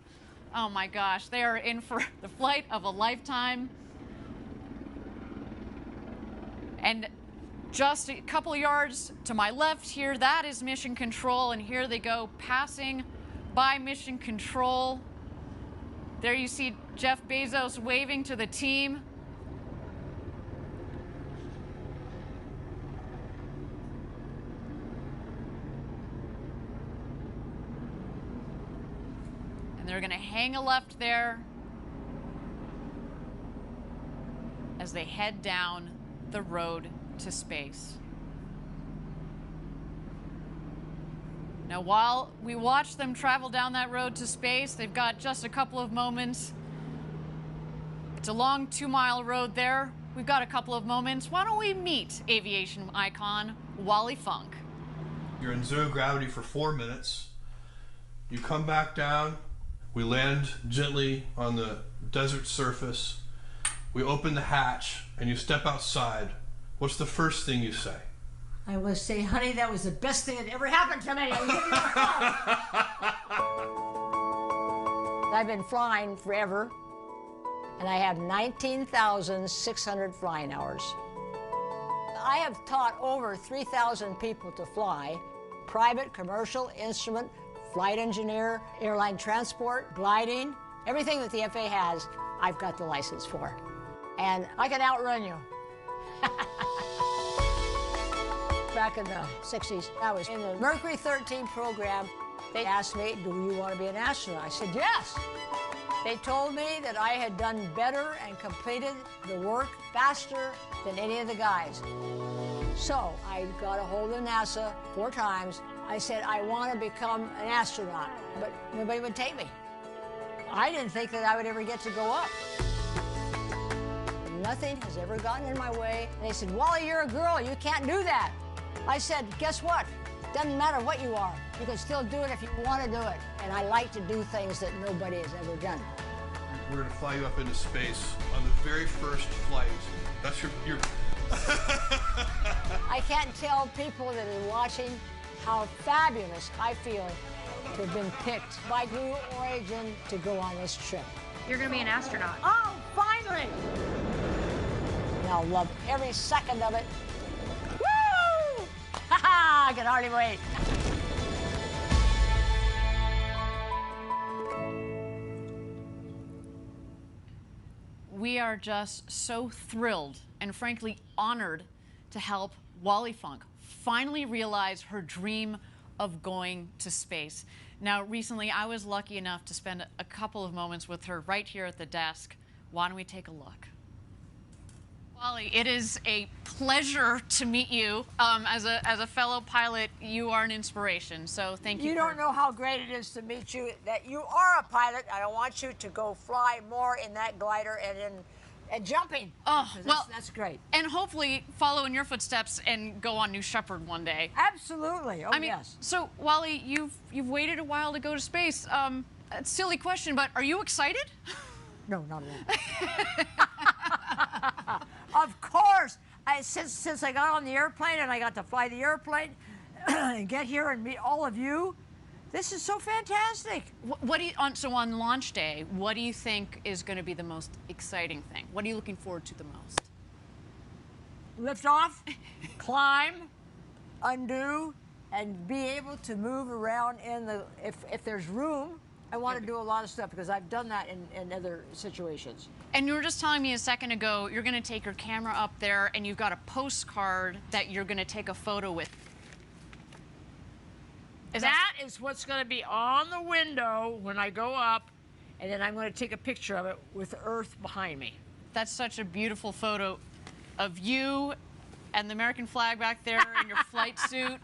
Oh my gosh, they are in for the flight of a lifetime. And just a couple yards to my left here, that is mission control, and here they go, passing by mission control. There you see Jeff Bezos waving to the team. They're going to hang a left there as they head down the road to space. Now, while we watch them travel down that road to space, they've got just a couple of moments. It's a long 2-mile road there. We've got a couple of moments. Why don't we meet aviation icon Wally Funk? You're in zero gravity for 4 minutes. You come back down. We land gently on the desert surface. We open the hatch and you step outside. What's the first thing you say? I will say, honey, that was the best thing that ever happened to me. I've been flying forever, and I have 19,600 flying hours. I have taught over 3,000 people to fly, private, commercial, instrument, flight engineer, airline transport, gliding, everything that the FAA has, I've got the license for. And I can outrun you. Back in the 60s, I was in the Mercury 13 program. They asked me, do you want to be an astronaut? I said, yes. They told me that I had done better and completed the work faster than any of the guys. So I got a hold of NASA 4 times. I said, I want to become an astronaut, but nobody would take me. I didn't think that I would ever get to go up. Nothing has ever gotten in my way. And they said, Wally, you're a girl, you can't do that. I said, guess what? Doesn't matter what you are. You can still do it if you want to do it. And I like to do things that nobody has ever done. We're going to fly you up into space on the very first flight. That's your I can't tell people that are watching how fabulous I feel to have been picked by Blue Origin to go on this trip. You're going to be an astronaut. Oh, finally! And I'll love every second of it. Woo! Ha ha! I can hardly wait. We are just so thrilled and frankly honored to help Wally Funk finally realize her dream of going to space. Now, recently I was lucky enough to spend a couple of moments with her right here at the desk. Why don't we take a look? Wally, it is a pleasure to meet you. As a fellow pilot, you are an inspiration, so thank you. You don't know how great it is to meet you, that you are a pilot. I want you to go fly more in that glider and jumping. Oh, well, that's great. And hopefully follow in your footsteps and go on New Shepard one day. Absolutely. Oh, I mean, yes. So, Wally, you've waited a while to go to space. A silly question, but are you excited? No, not at all. Of course. Since I got on the airplane and I got to fly the airplane and get here and meet all of you, this is so fantastic. What do you, so on launch day, what do you think is going to be the most exciting thing? What are you looking forward to the most? Lift off, climb, undo, and be able to move around in the, if there's room. I want to do a lot of stuff because I've done that in other situations. And you were just telling me a second ago, you're going to take your camera up there and you've got a postcard that you're going to take a photo with. That is what's going to be on the window when I go up, and then I'm going to take a picture of it with Earth behind me. That's such a beautiful photo of you and the American flag back there in your flight suit,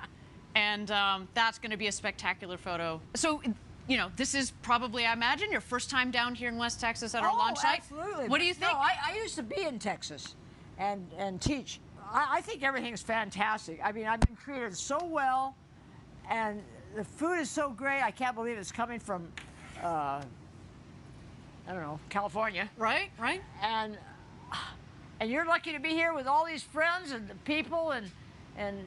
and that's going to be a spectacular photo. So, you know, this is probably, I imagine, your first time down here in West Texas at our launch site. Absolutely. What do you think? No, I used to be in Texas and teach. I think everything's fantastic. I mean, I've been treated so well, and the food is so great. I can't believe it's coming from, I don't know, California. Right, right. And you're lucky to be here with all these friends and the people and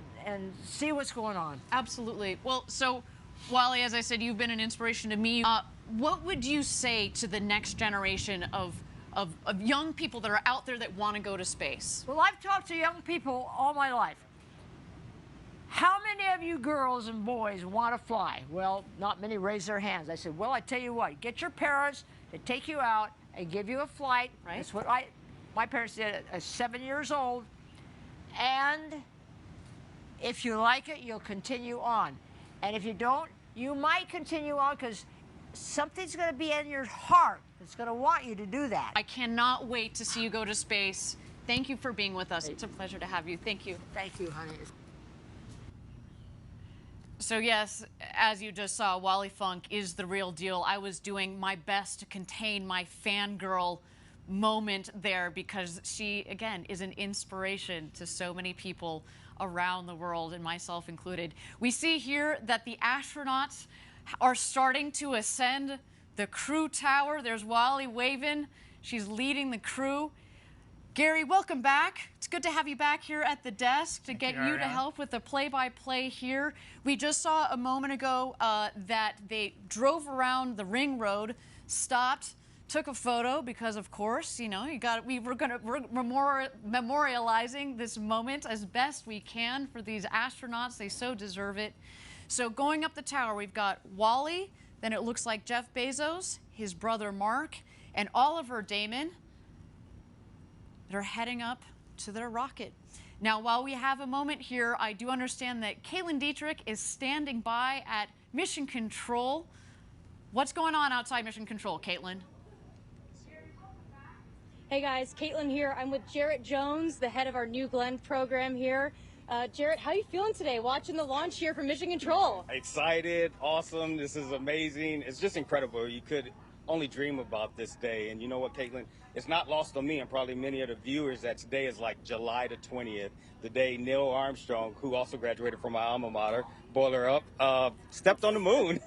see what's going on. Absolutely. Well, so, Wally, as I said, you've been an inspiration to me. What would you say to the next generation of young people that are out there that want to go to space? Well, I've talked to young people all my life. How many of you girls and boys want to fly? Well, not many raise their hands. I said, well, I tell you what, get your parents to take you out and give you a flight. Right. That's what my parents did at 7 years old. And if you like it, you'll continue on. And if you don't, you might continue on because something's going to be in your heart that's going to want you to do that. I cannot wait to see you go to space. Thank you for being with us. It's a pleasure to have you. Thank you. Thank you, honey. So yes, as you just saw, Wally Funk is the real deal. I was doing my best to contain my fangirl moment there because she, again, is an inspiration to so many people around the world, and myself included. We see here that the astronauts are starting to ascend the crew tower. There's Wally waving. She's leading the crew. Gary, welcome back. It's good to have you back here at the desk to get you to help with the play-by-play here. We just saw a moment ago that they drove around the ring road, stopped, took a photo because, of course, you know, we're memorializing this moment as best we can for these astronauts. They so deserve it. So going up the tower, we've got Wally, then it looks like Jeff Bezos, his brother Mark, and Oliver Damon. They're heading up to their rocket. Now, while we have a moment here, I do understand that Caitlin Dietrich is standing by at Mission Control. What's going on outside Mission Control, Caitlin? Hey guys, Caitlin here. I'm with Jarrett Jones, the head of our New Glenn program here. Jarrett, how are you feeling today watching the launch here from Mission Control? Excited, awesome, this is amazing. It's just incredible. You could only dream about this day. And you know what, Caitlin? It's not lost on me and probably many of the viewers that today is like July the 20th, the day Neil Armstrong, who also graduated from my alma mater, Boiler Up, stepped on the moon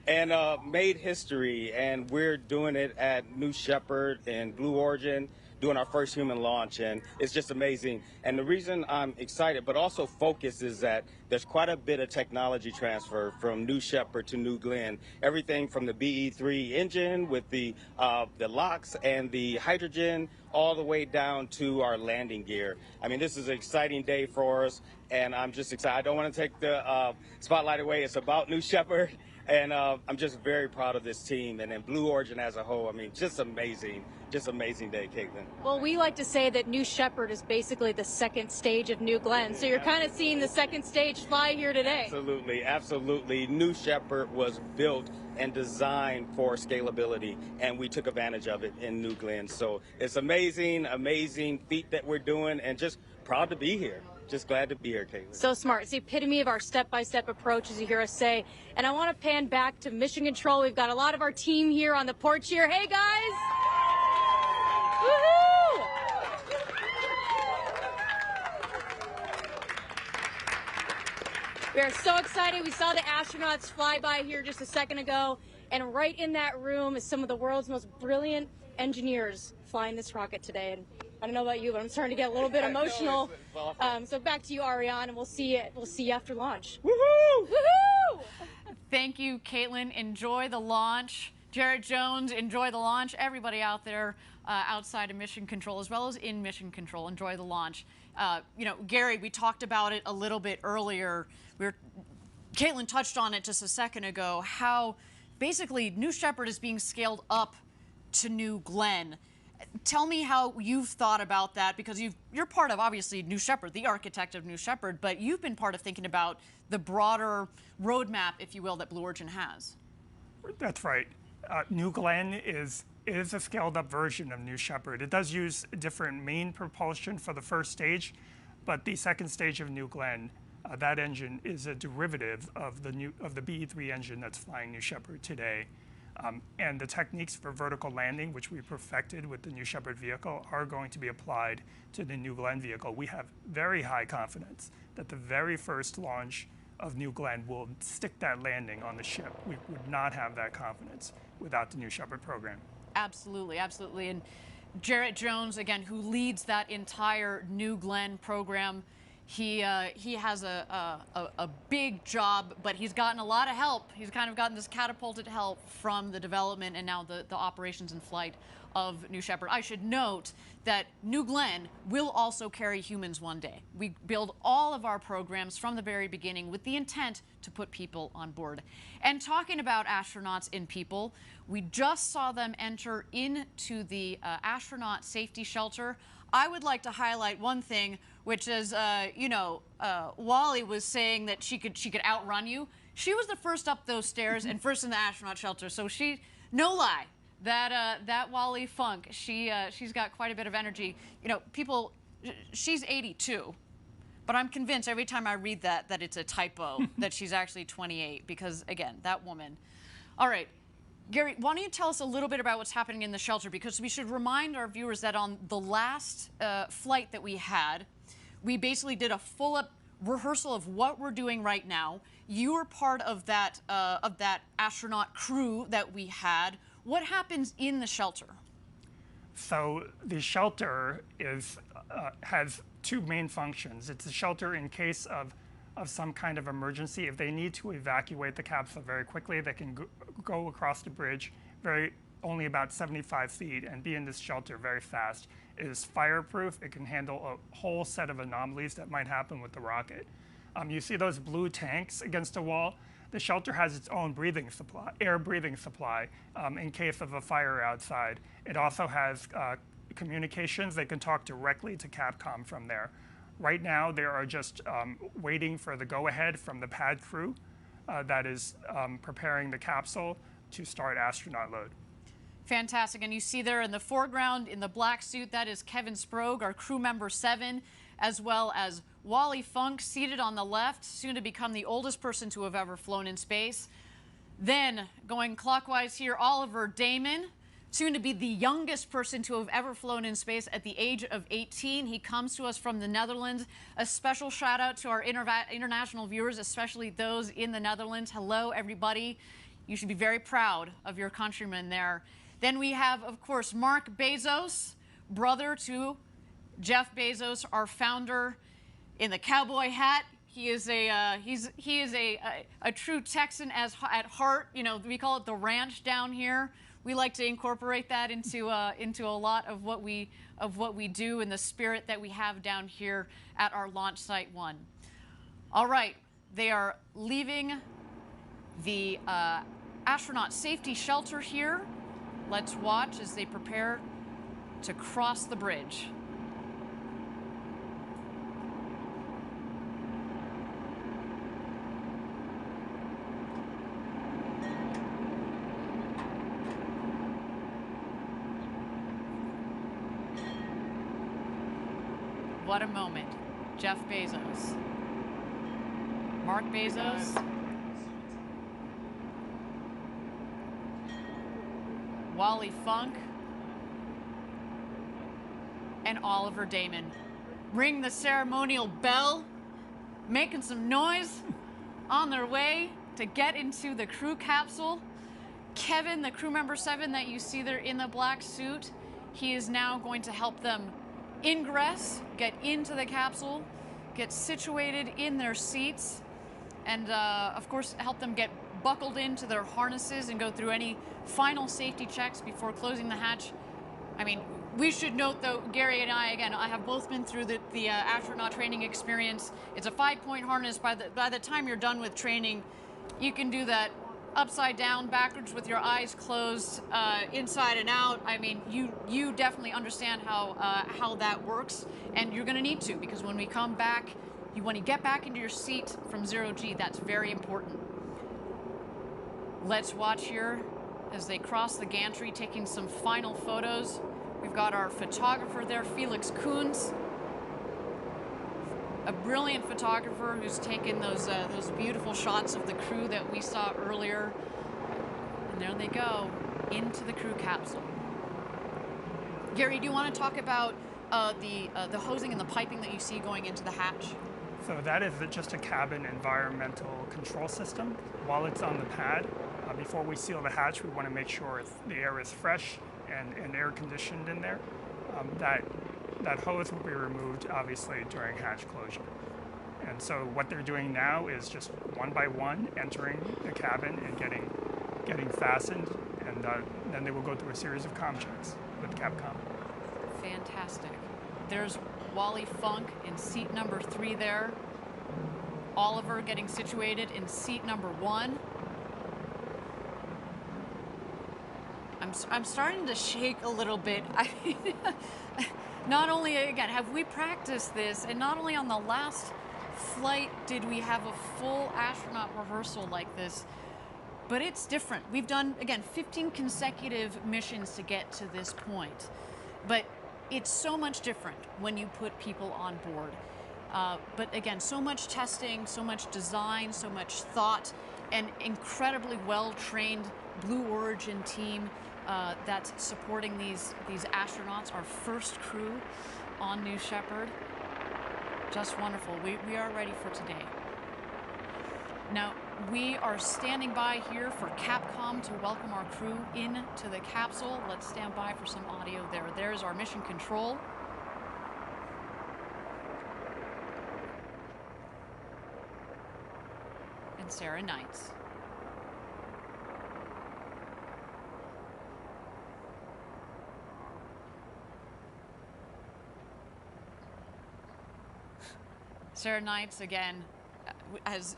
and made history. And we're doing it at New Shepard and Blue Origin, doing our first human launch, and it's just amazing. And the reason I'm excited, but also focused, is that there's quite a bit of technology transfer from New Shepard to New Glenn. Everything from the BE3 engine with the LOX and the hydrogen, all the way down to our landing gear. I mean, this is an exciting day for us, and I'm just excited. I don't want to take the spotlight away. It's about New Shepard, and I'm just very proud of this team, and then Blue Origin as a whole. I mean, just amazing day, Caitlin. Well, we like to say that New Shepard is basically the second stage of New Glenn, so you're kind of seeing the second stage fly here today. Absolutely, absolutely. New Shepard was built and designed for scalability, and we took advantage of it in New Glenn. So it's amazing feat that we're doing, and just proud to be here. Just glad to be here, Caitlin. So smart. It's the epitome of our step-by-step approach, as you hear us say. And I want to pan back to Mission Control. We've got a lot of our team here on the porch here. Hey, guys! Woohoo! We are so excited. We saw the astronauts fly by here just a second ago, and right in that room is some of the world's most brilliant engineers flying this rocket today. And I don't know about you, but I'm starting to get a little bit emotional. So back to you, Ariane, and we'll see you after launch. Woohoo! Woohoo! Thank you, Caitlin. Enjoy the launch. Jarrett Jones, enjoy the launch. Everybody out there outside of Mission Control, as well as in Mission Control, enjoy the launch. You know, Gary, we talked about it a little bit earlier. Caitlin touched on it just a second ago, how basically New Shepard is being scaled up to New Glenn. Tell me how you've thought about that, because you're part of, obviously, New Shepard, the architect of New Shepard, but you've been part of thinking about the broader roadmap, if you will, that Blue Origin has. That's right. New Glenn is a scaled-up version of New Shepard. It does use different main propulsion for the first stage, but the second stage of New Glenn, that engine is a derivative of the BE3 engine that's flying New Shepard today. And the techniques for vertical landing, which we perfected with the New Shepard vehicle, are going to be applied to the New Glenn vehicle. We have very high confidence that the very first launch of New Glenn will stick that landing on the ship. We would not have that confidence without the New Shepard program. Absolutely, absolutely. And Jarrett Jones, again, who leads that entire New Glenn program, he has a big job, but he's gotten a lot of help. He's kind of gotten this catapulted help from the development and now the operations and flight of New Shepard. I should note that New Glenn will also carry humans one day. We build all of our programs from the very beginning with the intent to put people on board. And talking about astronauts and people, we just saw them enter into the astronaut safety shelter. I would like to highlight one thing, which is, Wally was saying that she could outrun you. She was the first up those stairs and first in the astronaut shelter. So no lie, that Wally Funk, she's got quite a bit of energy. You know, she's 82, but I'm convinced every time I read that it's a typo, that she's actually 28, because again, that woman. All right. Gary, why don't you tell us a little bit about what's happening in the shelter, because we should remind our viewers that on the last flight that we had, we basically did a full-up rehearsal of what we're doing right now. You were part of that astronaut crew that we had. What happens in the shelter? So the shelter has two main functions. It's a shelter in case of some kind of emergency. If they need to evacuate the capsule very quickly, they can go across the bridge only about 75 feet and be in this shelter very fast. It is fireproof. It can handle a whole set of anomalies that might happen with the rocket. You see those blue tanks against the wall? The shelter has its own air breathing supply in case of a fire outside. It also has communications. They can talk directly to Capcom from there. Right now, they are just waiting for the go-ahead from the pad crew that is preparing the capsule to start astronaut load. Fantastic. And you see there in the foreground in the black suit, that is Kevin Sprague, our crew member 7, as well as Wally Funk seated on the left, soon to become the oldest person to have ever flown in space. Then going clockwise here, Oliver Damon, soon to be the youngest person to have ever flown in space at the age of 18. He comes to us from the Netherlands. A special shout out to our international viewers, especially those in the Netherlands. Hello, everybody. You should be very proud of your countrymen there. Then we have, of course, Mark Bezos, brother to Jeff Bezos, our founder, in the cowboy hat. He is a true Texan at heart. You know, we call it the ranch down here. We like to incorporate that into a lot of what we do in the spirit that we have down here at our launch site 1. All right, they are leaving the astronaut safety shelter here. Let's watch as they prepare to cross the bridge. What a moment. Jeff Bezos. Mark Bezos. Wally Funk. And Oliver Damon. Ring the ceremonial bell. Making some noise on their way to get into the crew capsule. Kevin, the crew member 7 that you see there in the black suit, he is now going to help them ingress, get into the capsule, get situated in their seats, and of course help them get buckled into their harnesses and go through any final safety checks before closing the hatch. I mean, we should note though, Gary and I have both been through the astronaut training experience. It's a 5-point harness. By the time you're done with training, you can do that upside down, backwards with your eyes closed, inside and out. I mean, you definitely understand how that works, and you're going to need to, because when we come back, when you get back into your seat from 0G, that's very important. Let's watch here as they cross the gantry, taking some final photos. We've got our photographer there, Felix Koons, a brilliant photographer who's taken those beautiful shots of the crew that we saw earlier. And there they go, into the crew capsule. Gary, do you want to talk about the hosing and the piping that you see going into the hatch? So that is just a cabin environmental control system. While it's on the pad, before we seal the hatch, we want to make sure the air is fresh and air conditioned in there. That hose will be removed, obviously, during hatch closure. And so what they're doing now is just one by one entering the cabin and getting fastened, and then they will go through a series of comm checks with Capcom. Fantastic. There's Wally Funk in seat number 3 there. Oliver getting situated in seat number 1. I'm starting to shake a little bit. Not only, again, have we practiced this, and not only on the last flight did we have a full astronaut rehearsal like this, but it's different. We've done, again, 15 consecutive missions to get to this point. But it's so much different when you put people on board. But again, so much testing, so much design, so much thought, and incredibly well-trained Blue Origin team that's supporting these astronauts, our first crew on New Shepard. Just wonderful. We are ready for today. Now, we are standing by here for Capcom to welcome our crew into the capsule. Let's stand by for some audio there. There's our mission control. And Sarah Knights. Sarah Knights, again,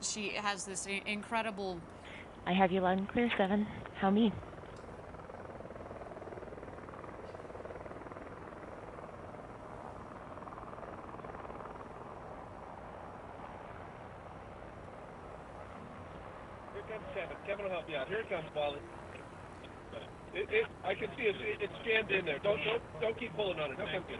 she has this incredible... I have you loud and clear, 7. How me? Yeah, here it comes, Wally. I can see it's jammed in there. Don't keep pulling on it. Don't keep it.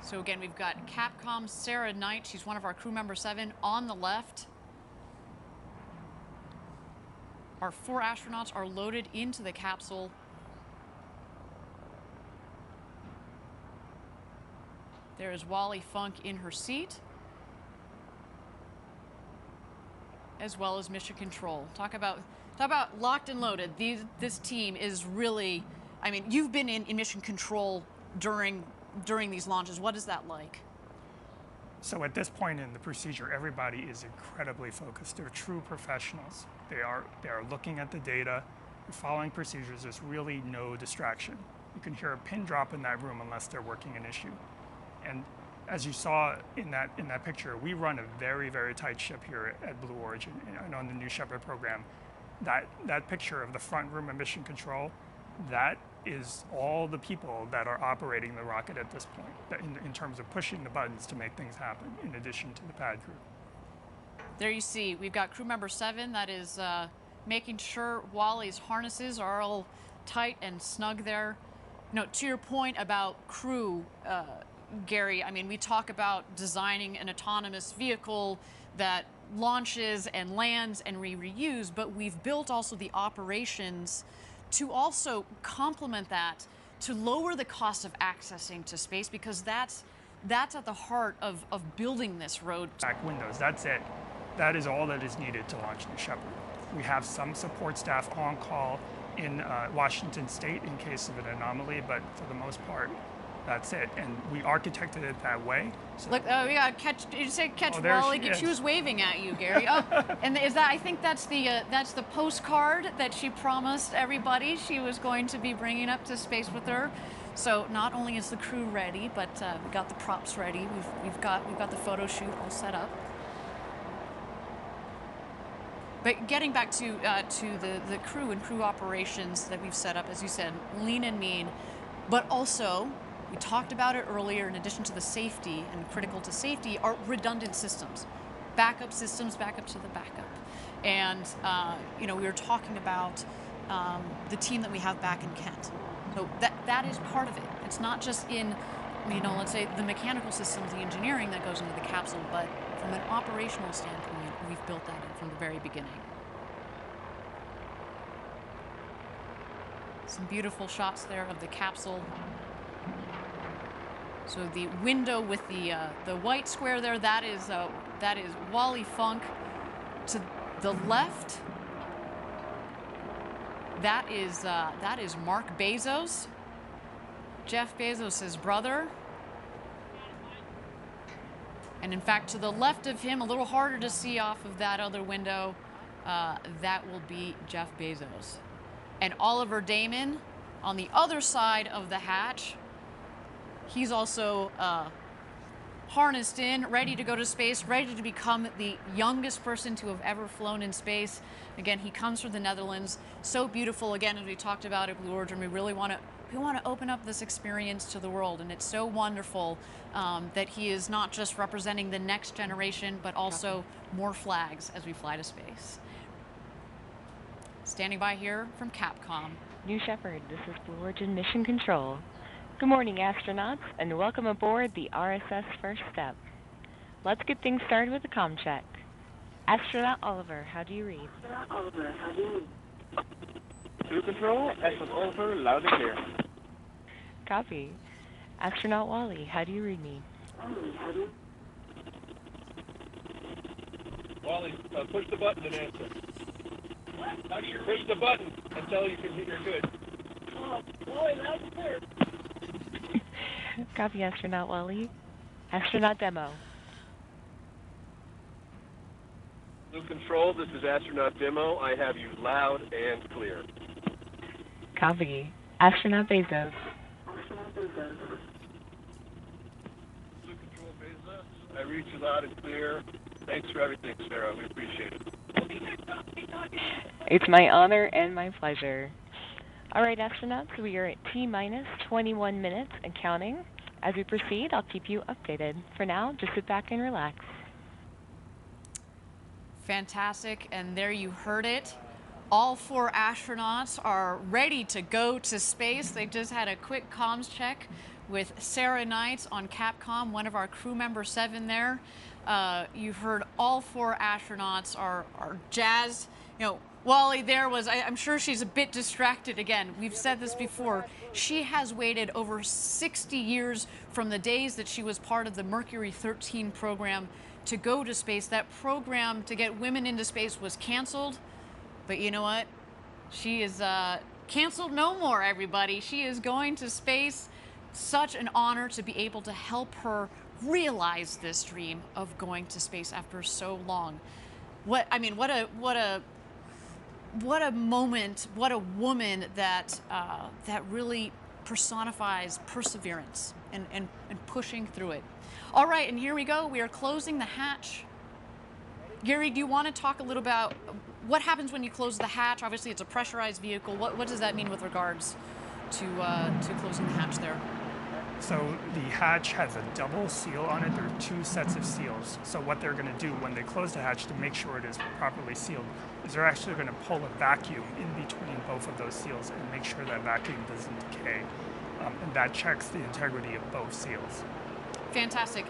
So again, we've got Capcom's Sarah Knight. She's one of our crew member 7 on the left. Our 4 astronauts are loaded into the capsule. There is Wally Funk in her seat, as well as Mission Control. Talk about locked and loaded. This team is really, I mean, you've been in Mission Control during these launches. What is that like? So at this point in the procedure, everybody is incredibly focused. They're true professionals. They are looking at the data, following procedures. There's really no distraction. You can hear a pin drop in that room unless they're working an issue. And as you saw in that picture, we run a very, very tight ship here at Blue Origin and on the new Shepard program. That picture of the front room of Mission Control, that is all the people that are operating the rocket at this point, in terms of pushing the buttons to make things happen, in addition to the pad crew. There you see, we've got crew member 7 that is making sure Wally's harnesses are all tight and snug there. You know, to your point about crew, Gary, I mean, we talk about designing an autonomous vehicle that launches and lands and we reuse, but we've built also the operations to also complement that, to lower the cost of accessing to space, because that's at the heart of building this road. Back windows, that's it. That is all that is needed to launch New Shepard. We have some support staff on call in Washington State in case of an anomaly, but for the most part, that's it. And we architected it that way. So look, we got catch. Did you say catch Wally? She was waving at you, Gary. Oh, and is that? I think that's the postcard that she promised everybody she was going to be bringing up to space with her. So not only is the crew ready, but we got the props ready. We've got the photo shoot all set up. But getting back to the crew and crew operations that we've set up, as you said, lean and mean, but also, we talked about it earlier, in addition to the safety and critical to safety are redundant systems, backup systems, backup to the backup. And, you know, we were talking about the team that we have back in Kent. So that is part of it. It's not just in, you know, let's say the mechanical systems, the engineering that goes into the capsule, but from an operational standpoint, we've built that in from the very beginning. Some beautiful shots there of the capsule. So the window with the white square there, that is Wally Funk. To the left, that is Mark Bezos, Jeff Bezos' brother. And in fact, to the left of him, a little harder to see off of that other window, that will be Jeff Bezos. And Oliver Damon on the other side of the hatch, he's also harnessed in, ready to go to space, ready to become the youngest person to have ever flown in space. Again, he comes from the Netherlands. So beautiful. Again, as we talked about at Blue Origin, we really want to open up this experience to the world, and it's so wonderful that he is not just representing the next generation, but also more flags as we fly to space. Standing by here from Capcom. New Shepard, this is Blue Origin Mission Control. Good morning, astronauts, and welcome aboard the RSS First Step. Let's get things started with a comm check. Astronaut Oliver, how do you read? Blue Control, SS Oliver, loud and clear. Copy. Astronaut Wally, how do you read me? Wally, push the button and answer. Push the button until you can hear you're good. Wally, loud and clear. Copy, Astronaut Wally. Astronaut Demo. Blue Control, this is Astronaut Demo. I have you loud and clear. Copy. Astronaut Bezos. Blue Control Bezos, I read you loud and clear. Thanks for everything, Sarah. We appreciate it. It's my honor and my pleasure. All right, astronauts, we are at T-minus 21 minutes and counting As we proceed, I'll keep you updated. For now, just sit back and relax. Fantastic, and there you heard it. All 4 astronauts are ready to go to space. They just had a quick comms check with Sarah Knight on Capcom, one of our crew member 7 there. You heard all 4 astronauts are jazzed. You know, Wally there was, I'm sure she's a bit distracted again. We've said this before. She has waited over 60 years from the days that she was part of the Mercury 13 program to go to space. That program to get women into space was canceled. But you know what? She is canceled no more, everybody. She is going to space. Such an honor to be able to help her realize this dream of going to space after so long. What a moment, what a woman that that really personifies perseverance and pushing through it. All right, and here we go. We are closing the hatch. Gary, do you want to talk a little about what happens when you close the hatch? Obviously, it's a pressurized vehicle. What does that mean with regards to closing the hatch there? So the hatch has a double seal on it. There are 2 sets of seals. So what they're going to do when they close the hatch to make sure it is properly sealed is they're actually going to pull a vacuum in between both of those seals and make sure that vacuum doesn't decay. And that checks the integrity of both seals. Fantastic.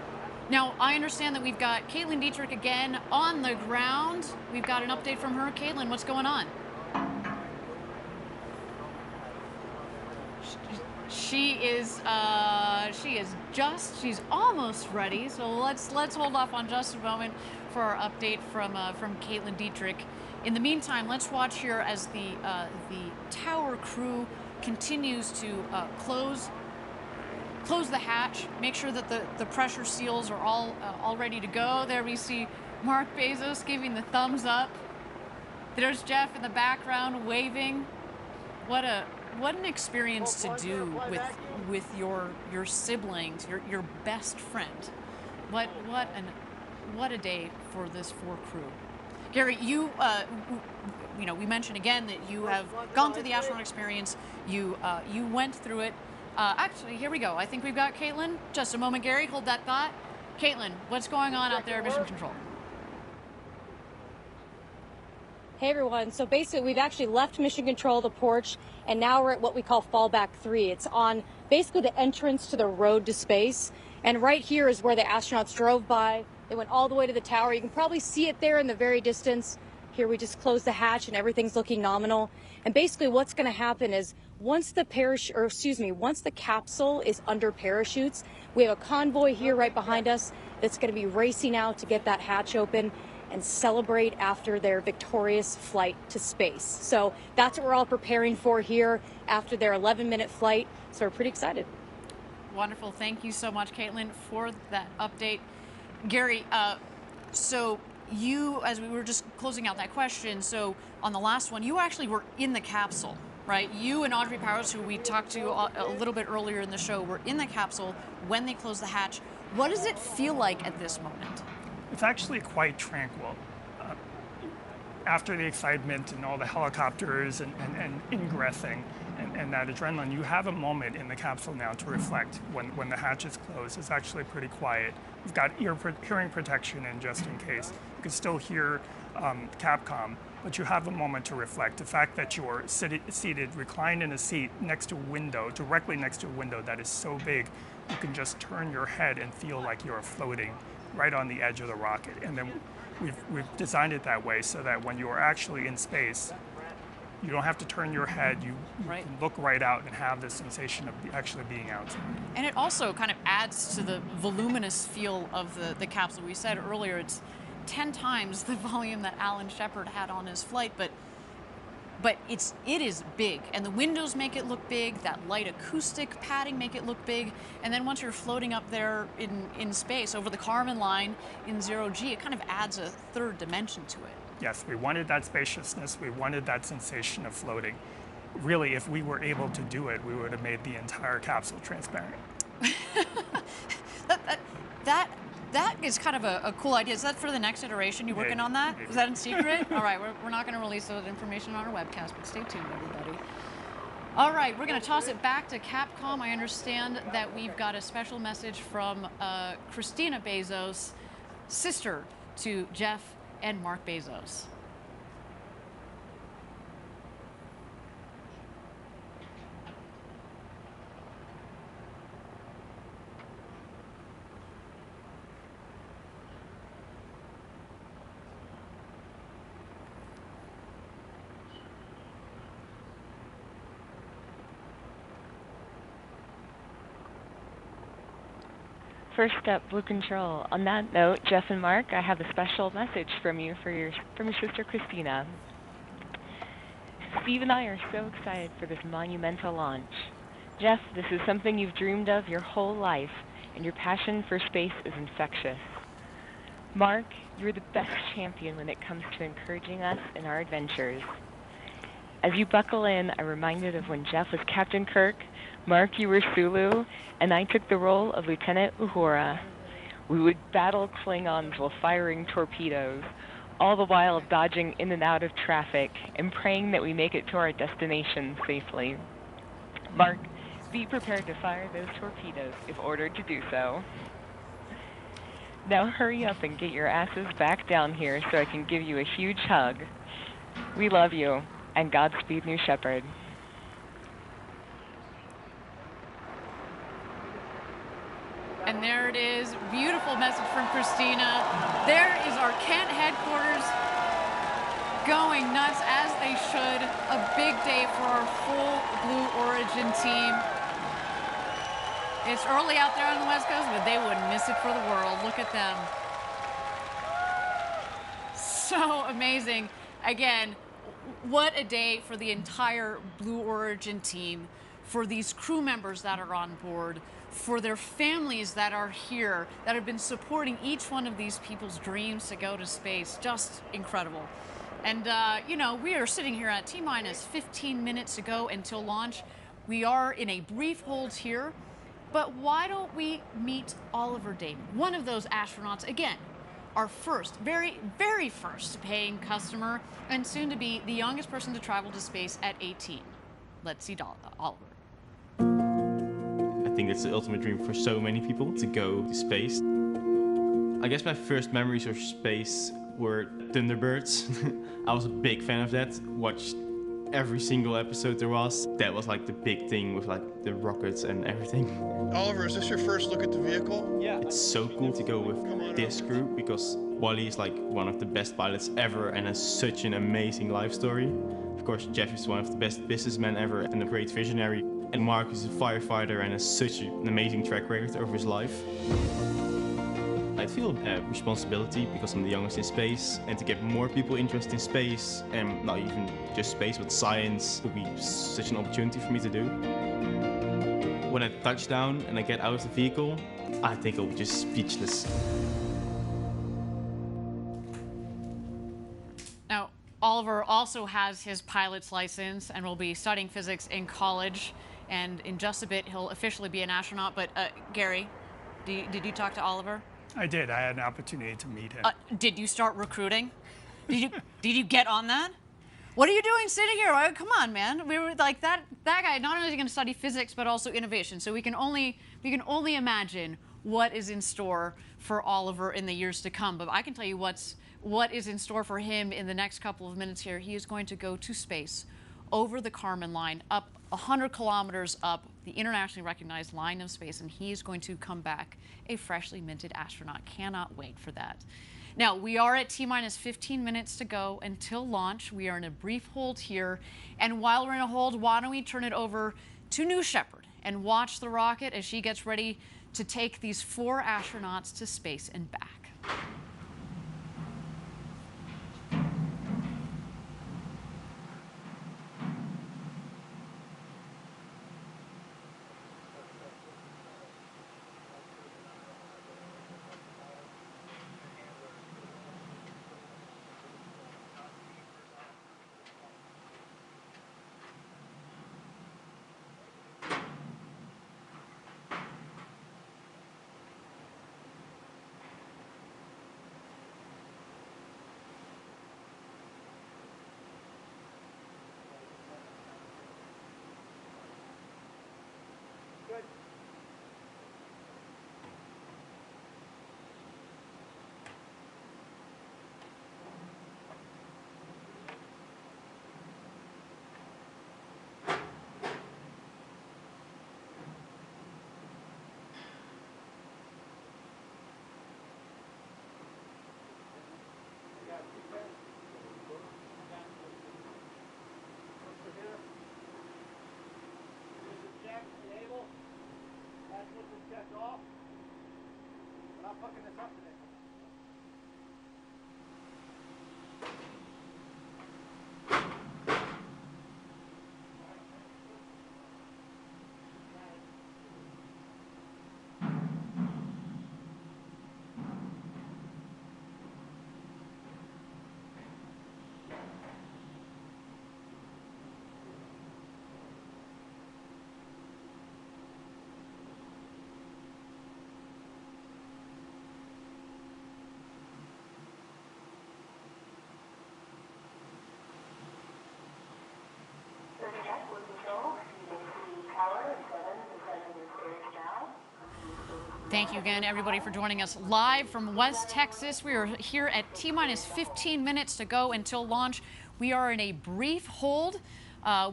Now, I understand that we've got Caitlin Dietrich again on the ground. We've got an update from her. Caitlin, what's going on? She's almost ready. So let's hold off on just a moment for our update from Caitlin Dietrich. In the meantime, let's watch here as the tower crew continues to close the hatch, make sure that the pressure seals are all ready to go. There we see Mark Bezos giving the thumbs up. There's Jeff in the background waving. What an experience to do with your siblings, your best friend. What a day for this 4 crew. Gary, you we mentioned again that you have gone through the astronaut experience. You went through it. Actually, here we go. I think we've got Caitlin. Just a moment, Gary. Hold that thought. Caitlin, what's going on out there at Mission Control? Hey everyone, so basically we've actually left Mission Control, the porch, and now we're at what we call fallback 3. It's on basically the entrance to the road to space. And right here is where the astronauts drove by. They went all the way to the tower. You can probably see it there in the very distance. Here we just closed the hatch and everything's looking nominal. And basically what's going to happen is once the capsule is under parachutes, we have a convoy here right behind us that's going to be racing out to get that hatch open and celebrate after their victorious flight to space. So that's what we're all preparing for here after their 11-minute flight. So we're pretty excited. Wonderful. Thank you so much, Caitlin, for that update. Gary, so you, as we were just closing out that question, so on the last one, you actually were in the capsule, right? You and Audrey Powers, who we talked to a little bit earlier in the show, were in the capsule when they closed the hatch. What does it feel like at this moment? It's actually quite tranquil. After the excitement and all the helicopters and ingressing and that adrenaline, you have a moment in the capsule now to reflect when the hatch is closed. It's actually pretty quiet. You've got hearing protection in just in case. You can still hear Capcom, but you have a moment to reflect. The fact that you're seated, reclined in a seat next to a window, directly next to a window that is so big, you can just turn your head and feel like you're floating right on the edge of the rocket. And then we've designed it that way so that when you're actually in space, you don't have to turn your head. You can look right out and have the sensation of actually being outside. And it also kind of adds to the voluminous feel of the capsule. We said earlier it's 10 times the volume that Alan Shepard had on his flight, but it is big, and the windows make it look big, that light acoustic padding make it look big, and then once you're floating up there in space over the Kármán line in 0G, it kind of adds a third dimension to it. Yes, we wanted that spaciousness, we wanted that sensation of floating. Really, if we were able to do it, we would have made the entire capsule transparent. That is kind of a cool idea. Is that for the next iteration? You working on that? Is that in secret? All right, we're not going to release that information on our webcast, but stay tuned, everybody. All right, we're going to toss it back to Capcom. I understand that we've got a special message from Christina Bezos, sister to Jeff and Mark Bezos. First up, Blue Control. On that note, Jeff and Mark, I have a special message from you from your sister Christina. Steve and I are so excited for this monumental launch. Jeff, this is something you've dreamed of your whole life, and your passion for space is infectious. Mark, you're the best champion when it comes to encouraging us in our adventures. As you buckle in, I'm reminded of when Jeff was Captain Kirk, Mark, you were Sulu, and I took the role of Lieutenant Uhura. We would battle Klingons while firing torpedoes, all the while dodging in and out of traffic and praying that we make it to our destination safely. Mark, be prepared to fire those torpedoes if ordered to do so. Now hurry up and get your asses back down here so I can give you a huge hug. We love you, and Godspeed, New Shepard. And there it is, beautiful message from Christina. There is our Kent headquarters going nuts as they should. A big day for our full Blue Origin team. It's early out there on the West Coast, but they wouldn't miss it for the world. Look at them. So amazing. Again, what a day for the entire Blue Origin team, for these crew members that are on board, for their families that are here, that have been supporting each one of these people's dreams to go to space. Just incredible. And, you know, we are sitting here at T-minus 15 minutes to go until launch. We are in a brief hold here, but why don't we meet Oliver Damon, one of those astronauts, again, our first, very, very first paying customer, and soon to be the youngest person to travel to space at 18. Let's see Oliver. I think it's the ultimate dream for so many people to go to space. I guess my first memories of space were Thunderbirds. I was a big fan of that, watched every single episode there was. That was like the big thing with like the rockets and everything. Oliver, is this your first look at the vehicle? Yeah. It's so cool to go with this crew because Wally is like one of the best pilots ever and has such an amazing life story. Of course, Jeff is one of the best businessmen ever and a great visionary. And Mark is a firefighter and has such an amazing track record over his life. I feel a responsibility because I'm the youngest in space, and to get more people interested in space, and not even just space, but science, would be such an opportunity for me to do. When I touch down and I get out of the vehicle, I think I'll be just speechless. Now, Oliver also has his pilot's license and will be studying physics in college. And in just a bit, he'll officially be an astronaut. But Gary, did you talk to Oliver? I did. I had an opportunity to meet him. Did you start recruiting? Did you get on that? What are you doing sitting here? Come on, man. We were like that guy. Not only is he going to study physics, but also innovation. So we can only imagine what is in store for Oliver in the years to come. But I can tell you what is in store for him in the next couple of minutes here. He is going to go to space over the Kármán line, up 100 kilometers up the internationally recognized line of space, and he is going to come back a freshly minted astronaut. Cannot wait for that. Now, we are at T-minus 15 minutes to go until launch. We are in a brief hold here, and while we're in a hold, why don't we turn it over to New Shepard and watch the rocket as she gets ready to take these 4 astronauts to space and back. Thank you again, everybody, for joining us live from West Texas. We are here at T-minus 15 minutes to go until launch. We are in a brief hold.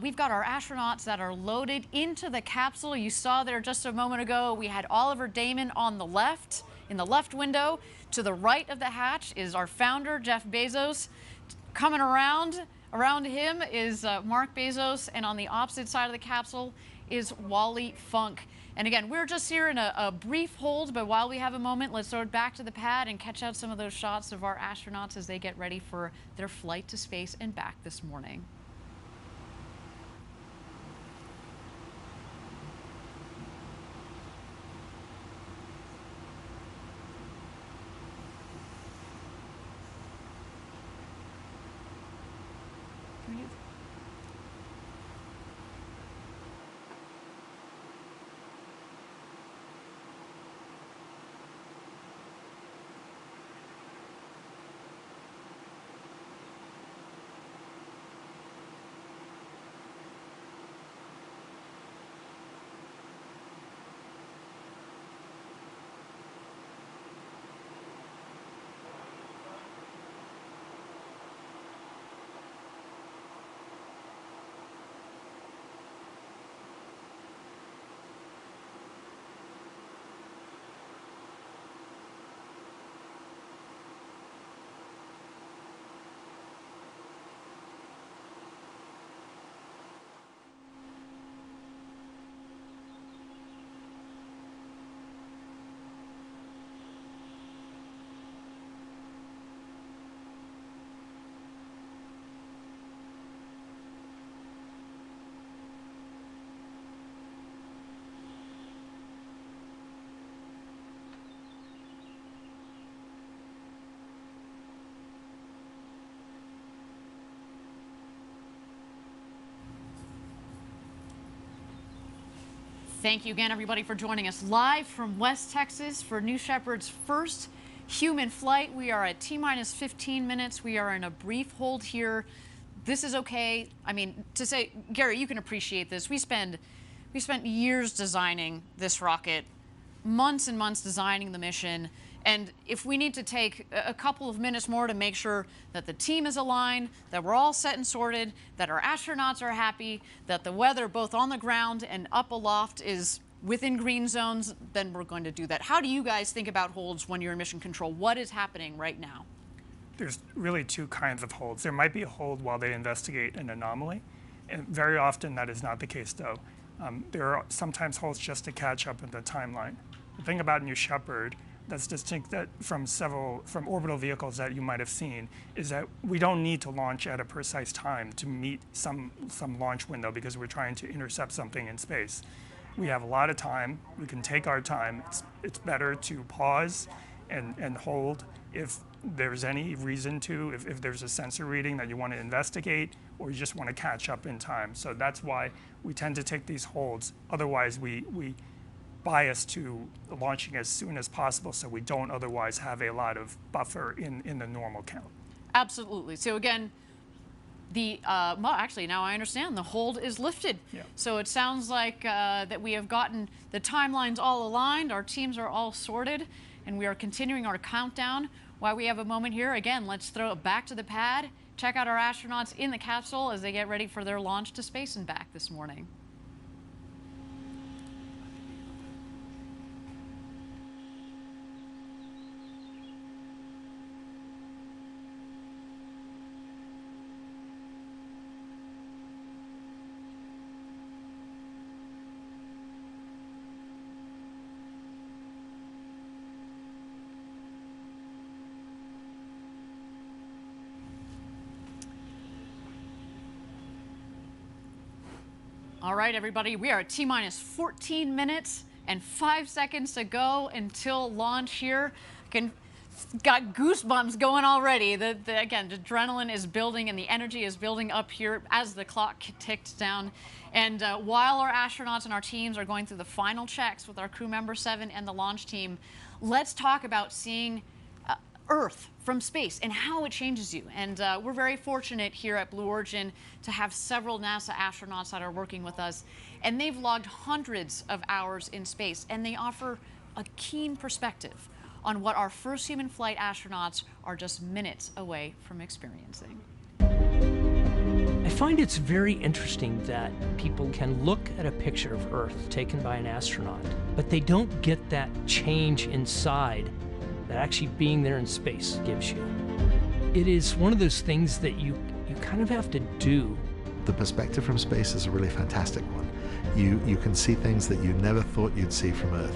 We've got our astronauts that are loaded into the capsule. You saw there just a moment ago, we had Oliver Damon on the left, in the left window. To the right of the hatch is our founder, Jeff Bezos. Coming around him is Mark Bezos, and on the opposite side of the capsule is Wally Funk. And again, we're just here in a brief hold, but while we have a moment, let's throw it back to the pad and catch out some of those shots of our astronauts as they get ready for their flight to space and back this morning. Thank you again, everybody, for joining us live from West Texas for New Shepard's first human flight. We are at T-minus 15 minutes. We are in a brief hold here. This is okay. I mean, to say, Gary, you can appreciate this. We spent years designing this rocket, months and months designing the mission. And if we need to take a couple of minutes more to make sure that the team is aligned, that we're all set and sorted, that our astronauts are happy, that the weather both on the ground and up aloft is within green zones, then we're going to do that. How do you guys think about holds when you're in mission control? What is happening right now? There's really two kinds of holds. There might be a hold while they investigate an anomaly, and very often that is not the case, though. There are sometimes holds just to catch up in the timeline. The thing about New Shepard that's distinct from orbital vehicles that you might have seen is that we don't need to launch at a precise time to meet some launch window because we're trying to intercept something in space. We have a lot of time. We can take our time. It's better to pause and hold if there's any reason to, if there's a sensor reading that you want to investigate or you just want to catch up in time. So that's why we tend to take these holds. Otherwise, we bias to launching as soon as possible so we don't otherwise have a lot of buffer in the normal count. Absolutely. So again, well, actually, now I understand. The hold is lifted. Yeah. So it sounds like that we have gotten the timelines all aligned, our teams are all sorted, and we are continuing our countdown. While we have a moment here, again, let's throw it back to the pad, check out our astronauts in the capsule as they get ready for their launch to space and back this morning. All right, everybody, we are at T-minus 14 minutes and 5 seconds to go until launch here. Got goosebumps going already. Again, the adrenaline is building and the energy is building up here as the clock ticks down. And while our astronauts and our teams are going through the final checks with our crew member 7 and the launch team, let's talk about seeing Earth from space and how it changes you. And we're very fortunate here at Blue Origin to have several NASA astronauts that are working with us. And they've logged hundreds of hours in space, and they offer a keen perspective on what our first human flight astronauts are just minutes away from experiencing. I find it's very interesting that people can look at a picture of Earth taken by an astronaut, but they don't get that change inside that actually being there in space gives you. It is one of those things that you kind of have to do. The perspective from space is a really fantastic one. You can see things that you never thought you'd see from Earth.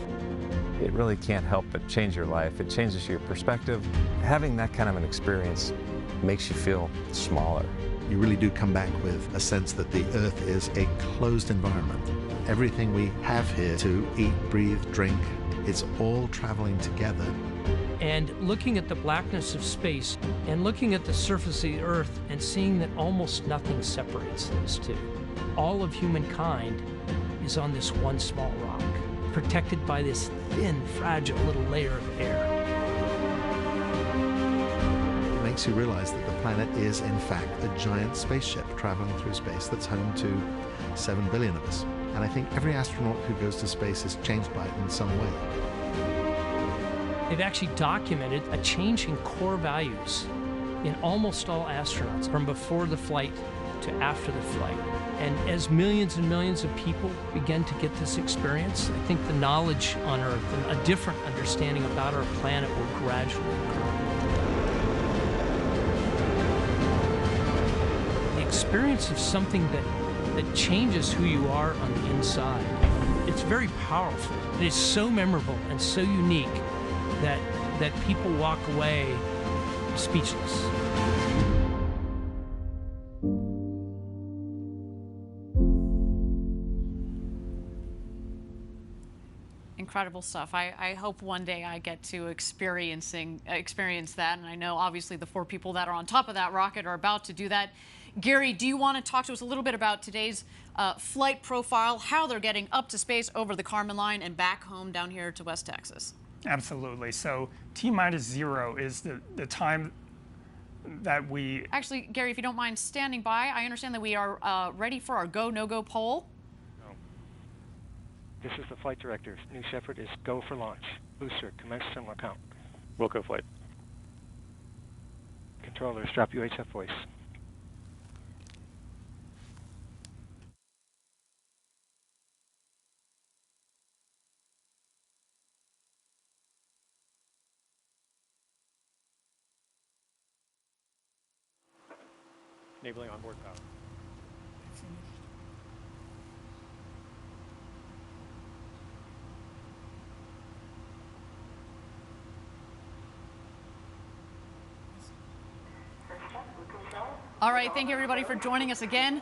It really can't help but change your life. It changes your perspective. Having that kind of an experience makes you feel smaller. You really do come back with a sense that the Earth is a closed environment. Everything we have here to eat, breathe, drink, it's all traveling together. And looking at the blackness of space and looking at the surface of the Earth and seeing that almost nothing separates those two. All of humankind is on this one small rock, protected by this thin, fragile little layer of air. It makes you realize that the planet is, in fact, a giant spaceship traveling through space that's home to 7 billion of us. And I think every astronaut who goes to space is changed by it in some way. They've actually documented a change in core values in almost all astronauts from before the flight to after the flight. And as millions and millions of people begin to get this experience, I think the knowledge on Earth and a different understanding about our planet will gradually grow. The experience of something that changes who you are on the inside, it's very powerful. It is so memorable and so unique that people walk away speechless. Incredible stuff. I hope one day I get to experience that, and I know obviously the 4 people that are on top of that rocket are about to do that. Gary, do you want to talk to us a little bit about today's flight profile, how they're getting up to space over the Kármán line and back home down here to West Texas? Absolutely. So T-minus 0 is the time that we... Actually, Gary, if you don't mind standing by, I understand that we are ready for our go, no-go poll. No. This is the flight director. New Shepard is go for launch. Booster, commence similar count. Wilco flight. Controllers, drop UHF voice. Enabling onboard power. All right, thank you everybody for joining us again.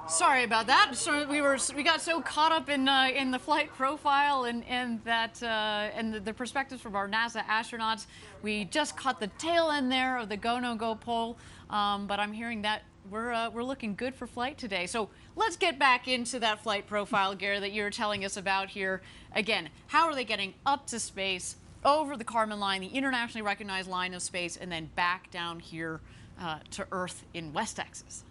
Sorry about that. We got so caught up in the flight profile and the perspectives from our NASA astronauts. We just caught the tail end there of the go no go poll. But I'm hearing that we're looking good for flight today. So let's get back into that flight profile, Gary, that you were telling us about here. Again, how are they getting up to space, over the Kármán line, the internationally recognized line of space, and then back down here to Earth in West Texas?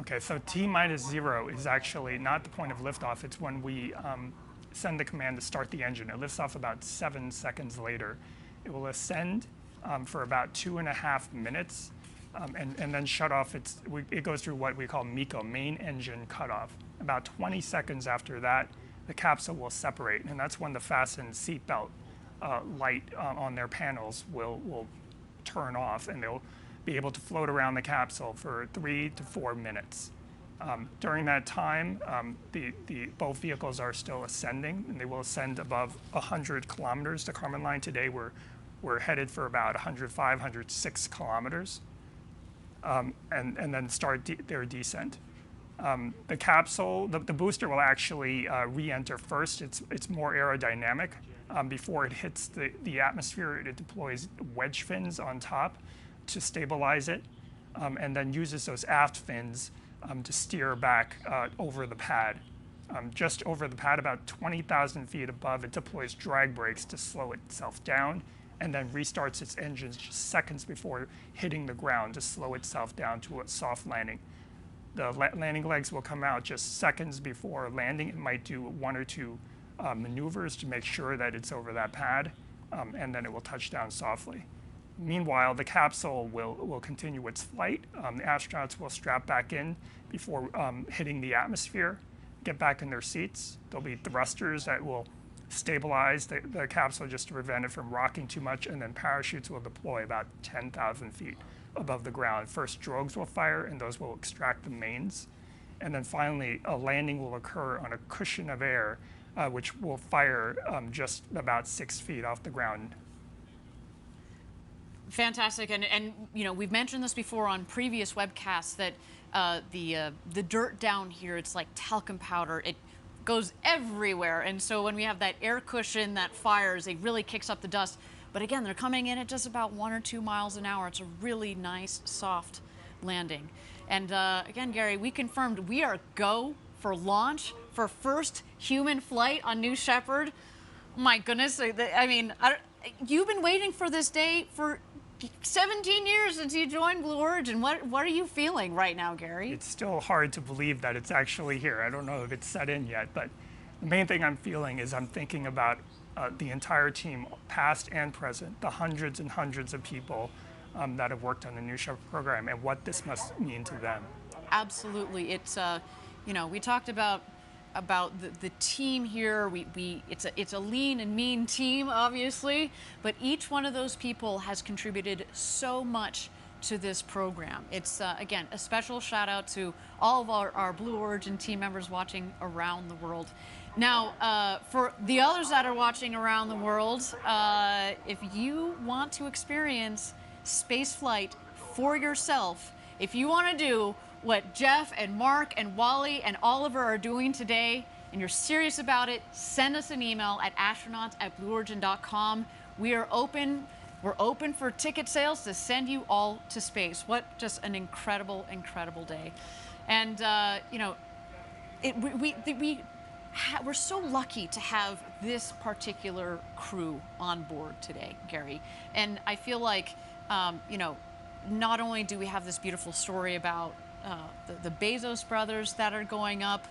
Okay, so T-minus 0 is actually not the point of liftoff. It's when we send the command to start the engine. It lifts off about 7 seconds later. It will ascend for about 2.5 minutes. And then shut off. It goes through what we call MECO, main engine cutoff. About 20 seconds after that, the capsule will separate, and that's when the fasten seatbelt light on their panels will turn off, and they'll be able to float around the capsule for 3 to 4 minutes. During that time, both vehicles are still ascending, and they will ascend above 100 kilometers. The Kármán line today, we're headed for about 105, 106 kilometers. And then start their descent. The capsule, the booster will actually re-enter first. It's more aerodynamic. Before it hits the atmosphere, it deploys wedge fins on top to stabilize it, and then uses those aft fins to steer back over the pad. Just over the pad, about 20,000 feet above, it deploys drag brakes to slow itself down, and then restarts its engines just seconds before hitting the ground to slow itself down to a soft landing. The landing legs will come out just seconds before landing. It might do 1 or 2 maneuvers to make sure that it's over that pad, and then it will touch down softly. Meanwhile, the capsule will continue its flight. The astronauts will strap back in before hitting the atmosphere, get back in their seats. There'll be thrusters that will stabilize the capsule just to prevent it from rocking too much, and then parachutes will deploy about 10,000 feet above the ground. First, drogues will fire, and those will extract the mains. And then finally, a landing will occur on a cushion of air, which will fire just about 6 feet off the ground. Fantastic, and you know, we've mentioned this before on previous webcasts that the dirt down here, it's like talcum powder. It goes everywhere, and so when we have that air cushion that fires, it really kicks up the dust. But again, they're coming in at just about 1 or 2 miles an hour. It's a really nice, soft landing. And again, Gary, we confirmed we are go for launch for first human flight on New Shepard. My goodness, I mean, you've been waiting for this day for 17 years since you joined Blue Origin. What are you feeling right now, Gary? It's still hard to believe that it's actually here. I don't know if it's set in yet, but the main thing I'm feeling is I'm thinking about the entire team, past and present, the hundreds and hundreds of people that have worked on the New Shepard program, and what this must mean to them. Absolutely. It's, you know, we talked about the team here. It's a lean and mean team, obviously, but each one of those people has contributed so much to this program. It's, again, a special shout out to all of our Blue Origin team members watching around the world. Now, for the others that are watching around the world, if you want to experience space flight for yourself, if you want to do what Jeff and Mark and Wally and Oliver are doing today, and you're serious about it, send us an email at astronauts@blueorigin.com. We're open for ticket sales to send you all to space. What just an incredible, incredible day. And, you know, we're so lucky to have this particular crew on board today, Gary. And I feel like, you know, not only do we have this beautiful story about the Bezos brothers that are going up,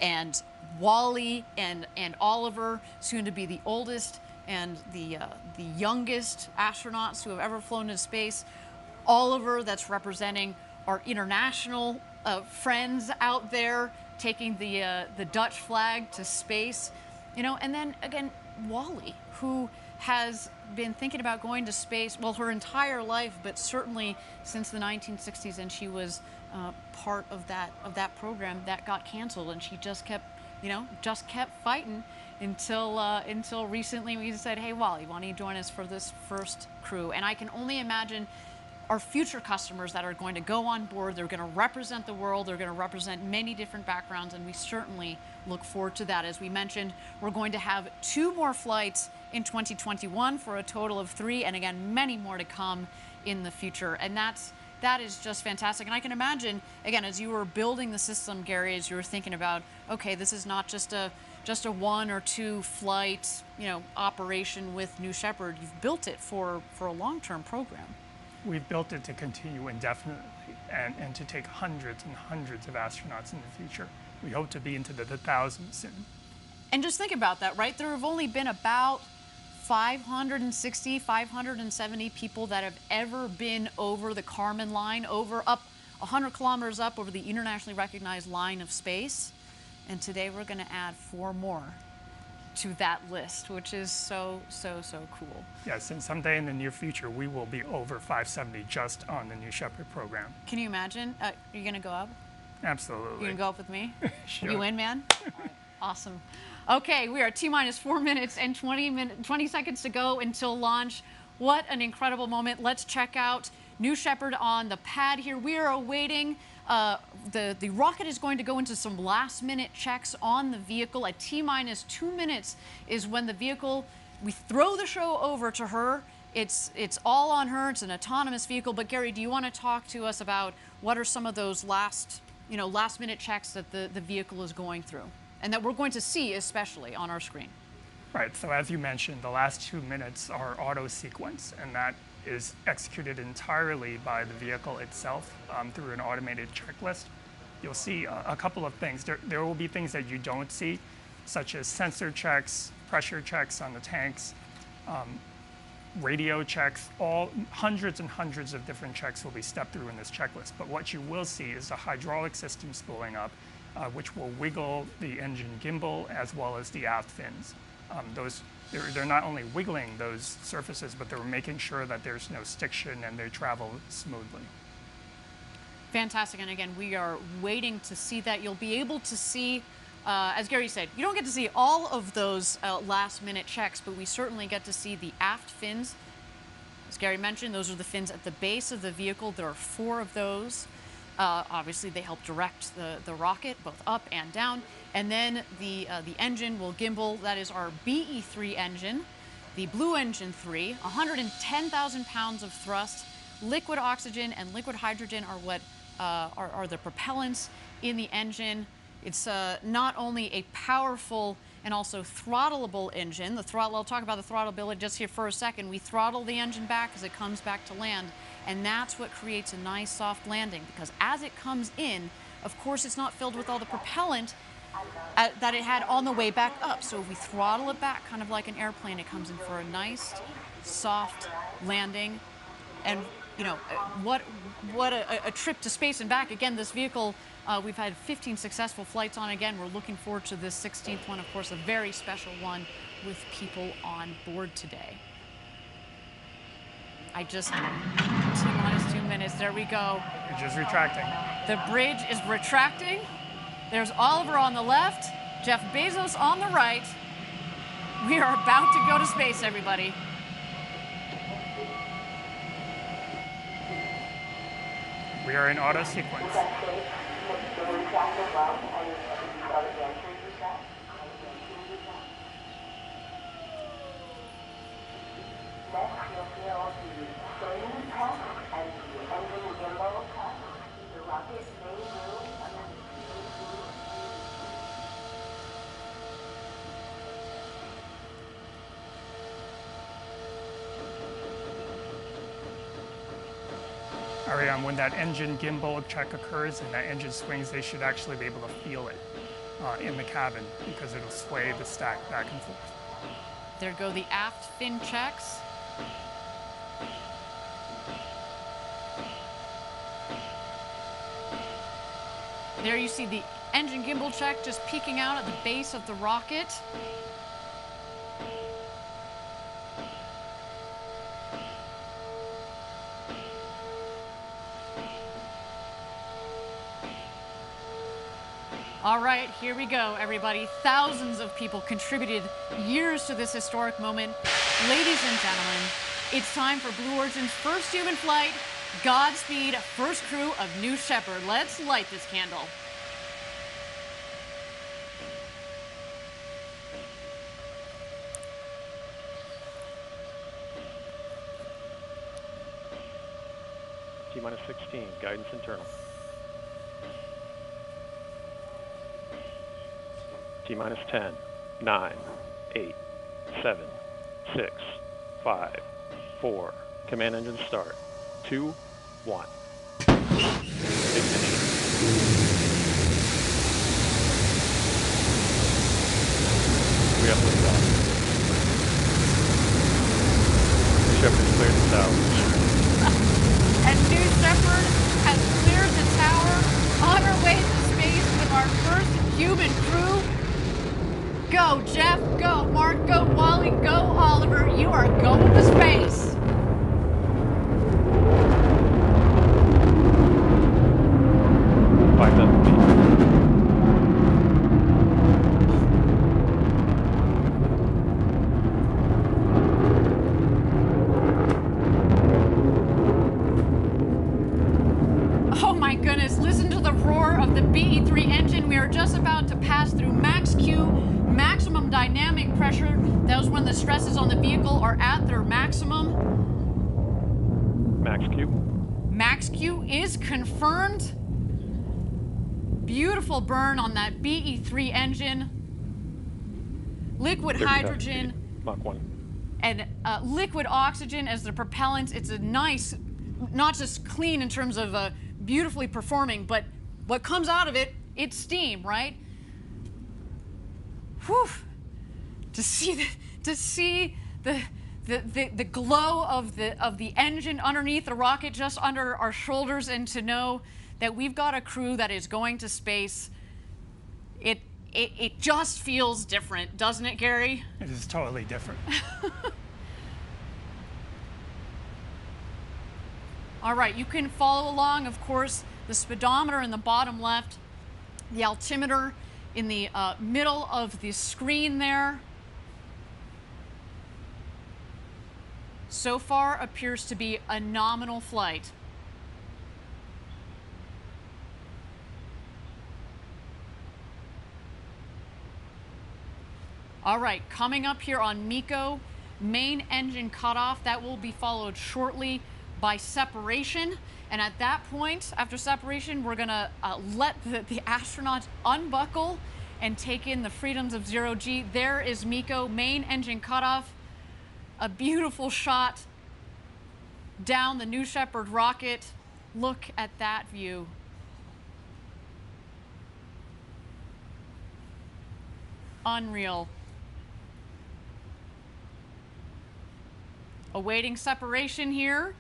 and Wally and Oliver, soon to be the oldest and the youngest astronauts who have ever flown into space. Oliver, that's representing our international friends out there, taking the Dutch flag to space, you know, and then again, Wally, who has been thinking about going to space, well, her entire life, but certainly since the 1960s, and she was part of that program that got canceled, and she just kept, you know, fighting until recently we said, hey, Wally, why don't you join us for this first crew? And I can only imagine our future customers that are going to go on board. They're going to represent the world. They're going to represent many different backgrounds, and we certainly look forward to that. As we mentioned, we're going to have 2 more flights in 2021 for a total of 3, and again, many more to come in the future. And that is just fantastic. And I can imagine, again, as you were building the system, Gary, as you were thinking about, okay, this is not just a 1 or 2 flight, you know, operation with New Shepard. You've built it for a long-term program. We've built it to continue indefinitely and to take hundreds and hundreds of astronauts in the future. We hope to be into the thousands soon. And just think about that, right? There have only been about 560, 570 people that have ever been over the Kármán line, up 100 kilometers up over the internationally recognized line of space. And today we're going to add 4 more to that list, which is so cool. Yes, and someday in the near future, we will be over 570 just on the New Shepard program. Can you imagine? Are you going to go up? Absolutely. You going to go up with me? Sure. You in, man? All right. Awesome. Okay, we are T-minus 4 minutes and 20 seconds to go until launch. What an incredible moment. Let's check out New Shepard on the pad here. We are awaiting, the rocket is going to go into some last-minute checks on the vehicle. At T-minus 2 minutes is when the vehicle, we throw the show over to her. It's all on her. It's an autonomous vehicle. But Gary, do you want to talk to us about what are some of those last-minute checks that the vehicle is going through, and that we're going to see especially on our screen? Right, so as you mentioned, the last 2 minutes are auto sequence, and that is executed entirely by the vehicle itself through an automated checklist. You'll see a couple of things. There will be things that you don't see, such as sensor checks, pressure checks on the tanks, radio checks, all hundreds and hundreds of different checks will be stepped through in this checklist. But what you will see is the hydraulic system spooling up, which will wiggle the engine gimbal as well as the aft fins. They're not only wiggling those surfaces, but they're making sure that there's no stiction and they travel smoothly. Fantastic, and again, we are waiting to see that. You'll be able to see, as Gary said, you don't get to see all of those last-minute checks, but we certainly get to see the aft fins. As Gary mentioned, those are the fins at the base of the vehicle. There are 4 of those. Obviously, they help direct the rocket both up and down. And then the engine will gimbal. That is our BE3 engine, the Blue Engine 3, 110,000 pounds of thrust. Liquid oxygen and liquid hydrogen are what are the propellants in the engine. It's not only a powerful and also throttleable engine. The throttle, I'll talk about the throttleability just here for a second. We throttle the engine back as it comes back to land, and that's what creates a nice soft landing, because as it comes in, of course, it's not filled with all the propellant that it had on the way back up. So if we throttle it back, kind of like an airplane, it comes in for a nice, soft landing. And you know, what a trip to space and back. Again, this vehicle, we've had 15 successful flights on. Again, we're looking forward to this 16th one, of course, a very special one with people on board today. T-minus 2 minutes, there we go. Bridge is retracting. The bridge is retracting. There's Oliver on the left, Jeff Bezos on the right. We are about to go to space, everybody. We are in auto sequence. Ariane, when that engine gimbal check occurs and that engine swings, they should actually be able to feel it in the cabin, because it'll sway the stack back and forth. There go the aft fin checks. There you see the engine gimbal check just peeking out at the base of the rocket. All right, here we go, everybody. Thousands of people contributed years to this historic moment. Ladies and gentlemen, it's time for Blue Origin's first human flight. Godspeed, first crew of New Shepard. Let's light this candle. T-minus 16, guidance internal. T-minus 10, 9, 8, 7, 6, 5, 4. Command engine start. 2, 1. Ignition. We have liftoff. Shepard's cleared the tower. And New Shepard has cleared the tower on our way to space with our first human crew. Go, Jeff, go, Mark, go, Wally, go, Oliver. You are going to space. of the BE-3 engine. We are just about to pass through max Q, maximum dynamic pressure. That was when the stresses on the vehicle are at their maximum. Max Q. Max Q is confirmed. Beautiful burn on that BE-3 engine. Liquid hydrogen Mach 1. and liquid oxygen as the propellant. It's a nice, not just clean in terms of beautifully performing, but what comes out of it, it's steam, right? Whew. To see the glow of the engine underneath the rocket, just under our shoulders, and to know that we've got a crew that is going to space, it just feels different, doesn't it, Gary? It is totally different. All right, you can follow along, of course, the speedometer in the bottom left, the altimeter in the middle of the screen there. So far appears to be a nominal flight. All right, coming up here on MECO, main engine cutoff. That will be followed shortly by separation. And at that point, after separation, we're gonna let the astronauts unbuckle and take in the freedoms of zero G. There is MECO, main engine cutoff. A beautiful shot down the New Shepard rocket. Look at that view. Unreal. Awaiting separation here.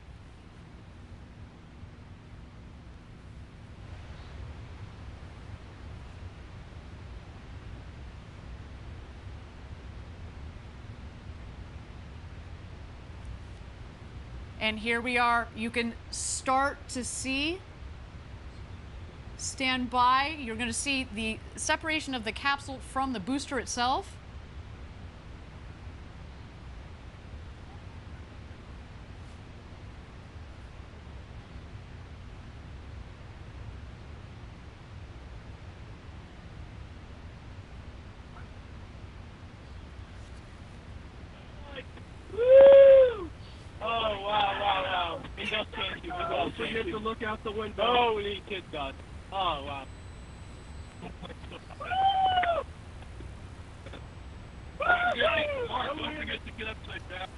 And here we are. You can start to see, stand by. You're going to see the separation of the capsule from the booster itself. So you have to look out the window. Oh, these kids got. Oh, wow. Don't forget to get upside down.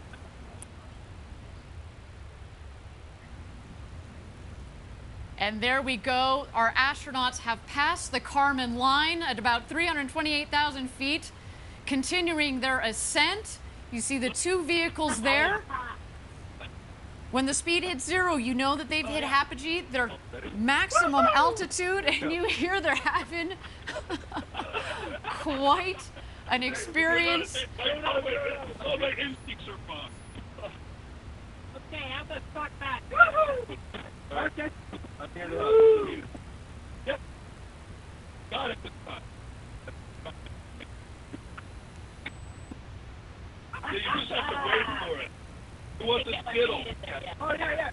And there we go. Our astronauts have passed the Kármán line at about 328,000 feet, continuing their ascent. You see the two vehicles there. When the speed hits zero, you know that they've hit apogee, their maximum altitude, and you hear they're having quite an experience. All my instincts are fine. Okay, I'm gonna start back. Okay. I'm here to help you. Yep. Got it. Yeah, you just have to wait for it. Who wants a Skittle? Oh, yeah.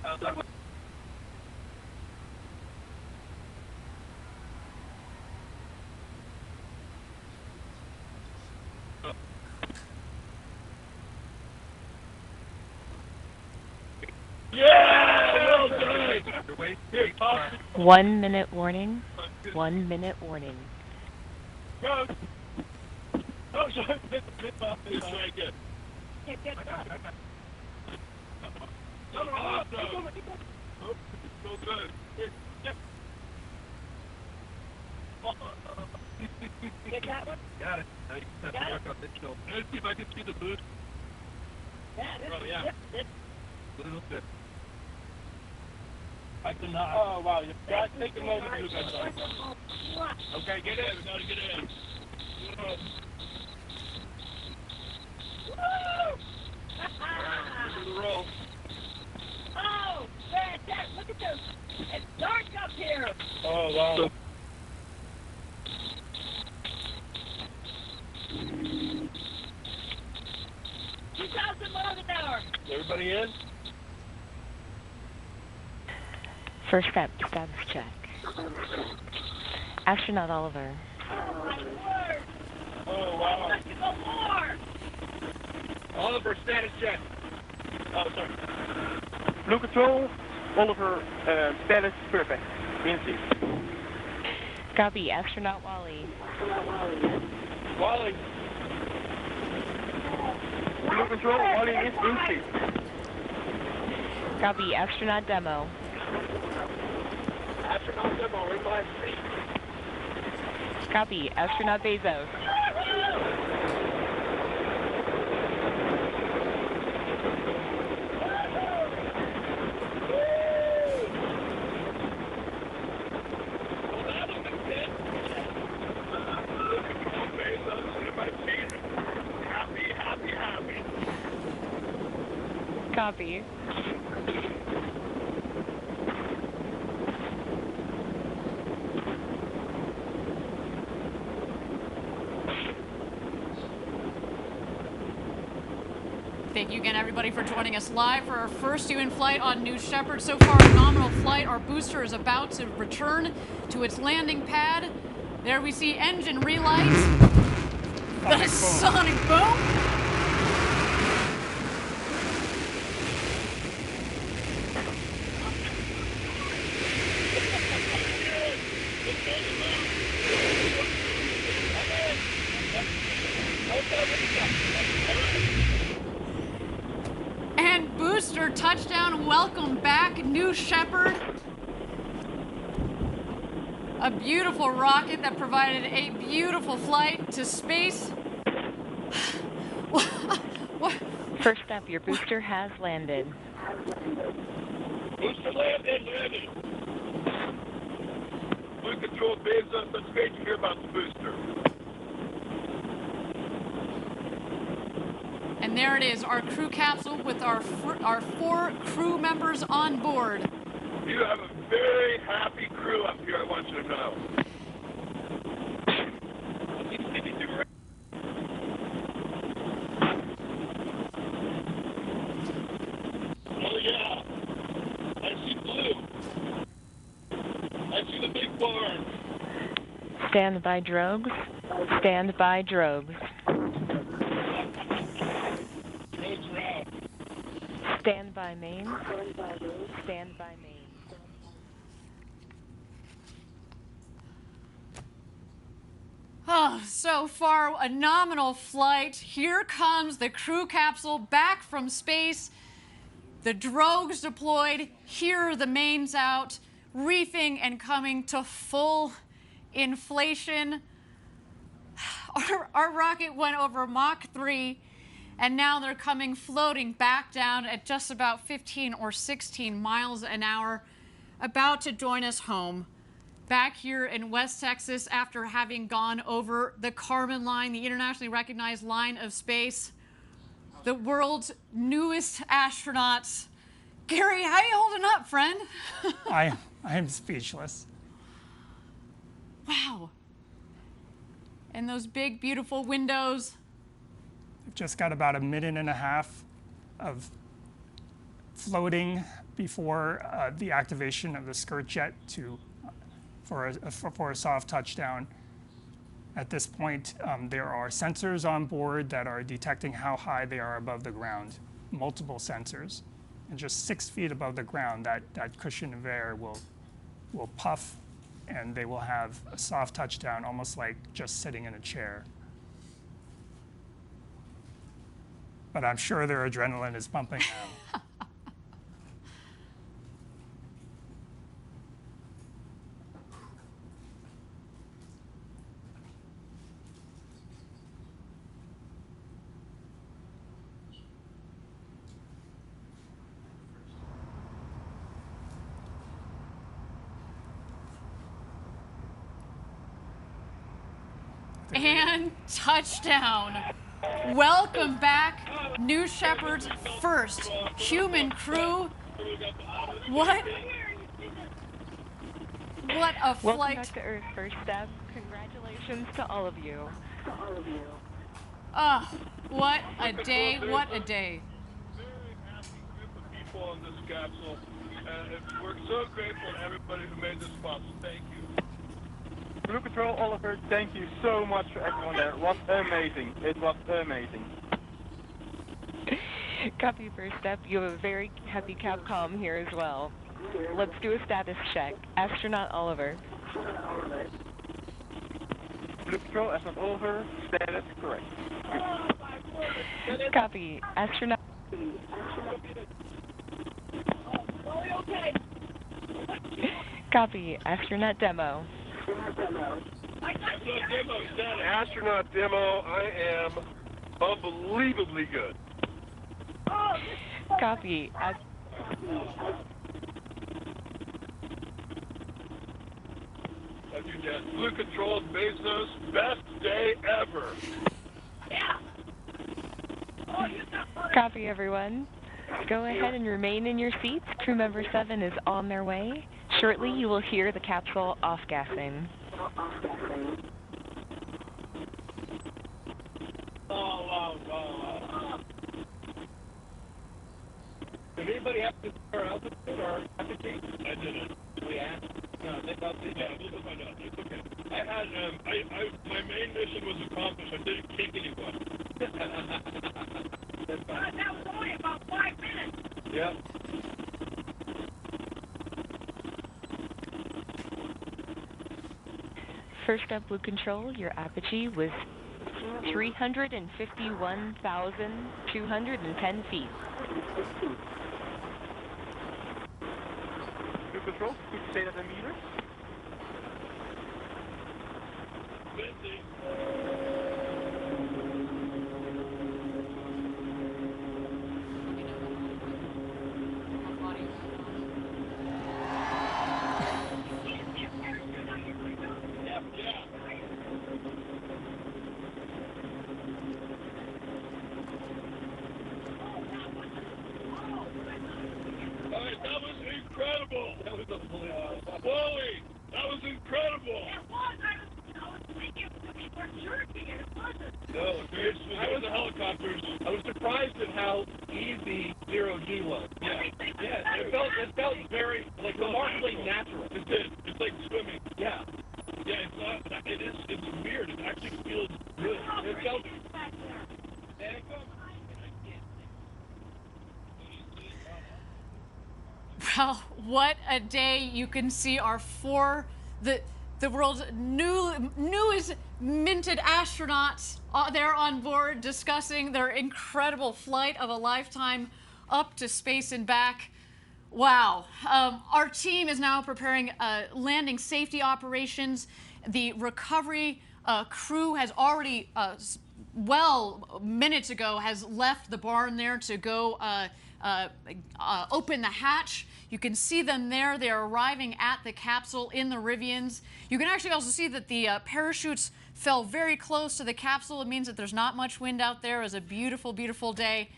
Yeah! Well done! 1 minute warning. 1 minute warning. Go! Oh, sorry. It's right there. So good. Yep. Get that one? Got it. Let's see if I can see the boost. Yeah, A little bit. I cannot. Oh, wow. You got to take a moment to do that. Okay, get in. We got to get in. Woo! Roll. Oh, fantastic. Look at this. It's dark up here. Oh, wow. 2,000 miles an hour. Everybody in? First step, status check. Astronaut Oliver. Oh, wow. Oliver, status check. Oh, sorry. Blue Control, Oliver, status perfect. In seat. Copy, Astronaut Wally. Wally. Blue Control, Wally is in seat. Copy, Astronaut Demo. Astronaut Demo, in my seat. Copy, Astronaut Bezos. Copy. Thank you again, everybody, for joining us live for our first human flight on New Shepard. So far, a nominal flight. Our booster is about to return to its landing pad. There we see engine relight. The sonic boom. And booster touchdown, welcome back, New Shepard. A beautiful rocket that provided a beautiful flight to space. First up, your booster has landed. Booster landed. Blue Control, Bezos, that's great to hear about the booster. And there it is, our crew capsule with our 4 crew members on board. You have a very happy crew up here, I want you to know. Oh yeah, I see blue. I see the big barn. Stand by drogues. Stand by drogues. Stand by main. Stand by main. Oh, so far, a nominal flight. Here comes the crew capsule back from space. The drogues deployed. Here are the mains out, reefing and coming to full inflation. Our rocket went over Mach 3. And now they're coming floating back down at just about 15 or 16 miles an hour, about to join us home back here in West Texas after having gone over the Kármán line, the internationally recognized line of space. The world's newest astronauts. Gary, how you holding up, friend? I am speechless. Wow. And those big, beautiful windows. Just got about 1.5 minutes of floating before the activation of the skirt jet for a soft touchdown. At this point, there are sensors on board that are detecting how high they are above the ground, multiple sensors. And just 6 feet above the ground, that cushion of air will puff, and they will have a soft touchdown, almost like just sitting in a chair. But I'm sure their adrenaline is pumping now. And touchdown. Welcome back, New Shepard's first human crew. What a flight. Welcome back to Earth, first step. Congratulations to all of you. Ah, what a day, what a day. Very happy group of people on this capsule. And we're so grateful to everybody who made this possible. Thank you. Blue Control, Oliver, thank you so much for everyone there. It was amazing. It was amazing. Copy first step. You have a very happy Capcom here as well. Let's do a status check. Astronaut Oliver. Blue Control, Astronaut Oliver, status correct. Copy. Astronaut. Copy. Astronaut Demo. Astronaut Demo, I am unbelievably good. Copy. Blue Control, Bezos, best day ever. Copy, everyone. Go ahead and remain in your seats. Crew member 7 is on their way. Shortly, you will hear the capsule off-gassing. Did anybody have to or altitude or altitude? I didn't. We asked. No, they thought they did. Yeah, we'll find out. It's okay. I had my main mission was accomplished. I didn't kick anyone. That was only about 5 minutes. Yep. First up, Blue Control, your apogee was 351,210 feet. Blue Control, could you say that in meters? That was incredible. That was Wally, that was incredible. It was. I was thinking it was going to be more jerky, and it wasn't. No, I was the helicopters. I was surprised at how easy 0G was. Yeah, it felt very remarkably natural. It did. It's like swimming. Yeah. Yeah, it's not. It's weird. It actually feels good. It felt. Well, what a day. You can see our the world's newest minted astronauts there on board discussing their incredible flight of a lifetime up to space and back. Wow. Our team is now preparing landing safety operations. The recovery crew has already, minutes ago, has left the barn there to go open the hatch. You can see them there. They're arriving at the capsule in the Rivians. You can actually also see that the parachutes fell very close to the capsule. It means that there's not much wind out there. It was a beautiful, beautiful day.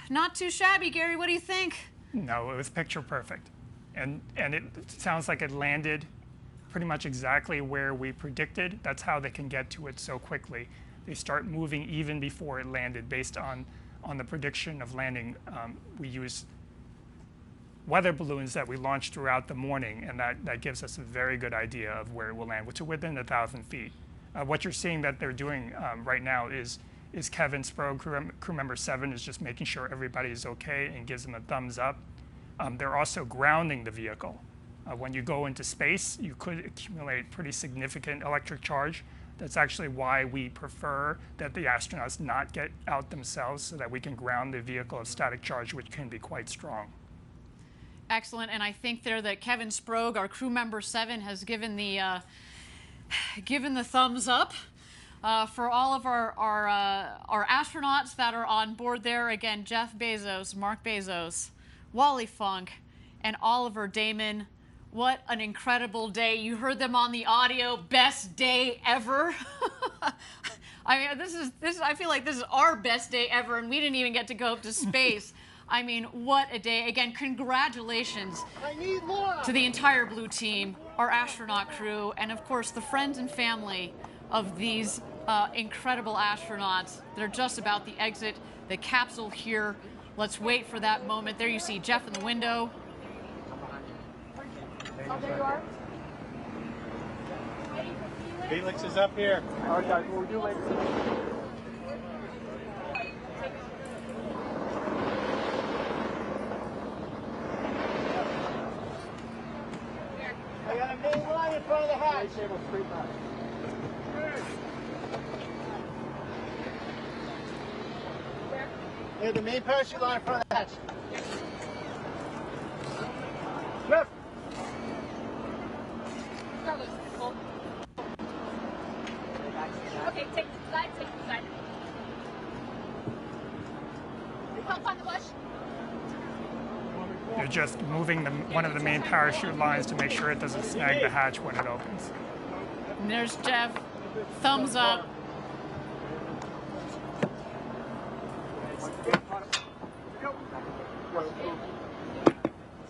Not too shabby, Gary. What do you think? No, it was picture perfect. And it sounds like it landed pretty much exactly where we predicted. That's how they can get to it so quickly. They start moving even before it landed based on the prediction of landing. We use weather balloons that we launched throughout the morning, and that gives us a very good idea of where it will land, which is within 1,000 feet. What you're seeing that they're doing right now is Kevin Sprague, crew member 7, is just making sure everybody is okay and gives them a thumbs up. They're also grounding the vehicle. When you go into space, you could accumulate pretty significant electric charge. That's actually why we prefer that the astronauts not get out themselves, so that we can ground the vehicle of static charge, which can be quite strong. Excellent, and I think there that Kevin Sprague, our crew member 7, has given the thumbs up for all of our astronauts that are on board there. Again, Jeff Bezos, Mark Bezos, Wally Funk, and Oliver Damon. What an incredible day. You heard them on the audio. Best day ever. I mean, I feel like this is our best day ever, and we didn't even get to go up to space. I mean, what a day. Again, congratulations to the entire Blue team, our astronaut crew, and of course the friends and family of these incredible astronauts. They're just about to exit the capsule here. Let's wait for that moment. There you see Jeff in the window. Oh, there you are. Felix is up here. All right, guys, we'll do later. I got a main line in front of the hatch. There's the main parachute line in front of the hatch. Jeff! Okay, take the side, take the side. Help on the bush. You're just moving one of the main parachute lines to make sure it doesn't snag the hatch when it opens. And there's Jeff. Thumbs up.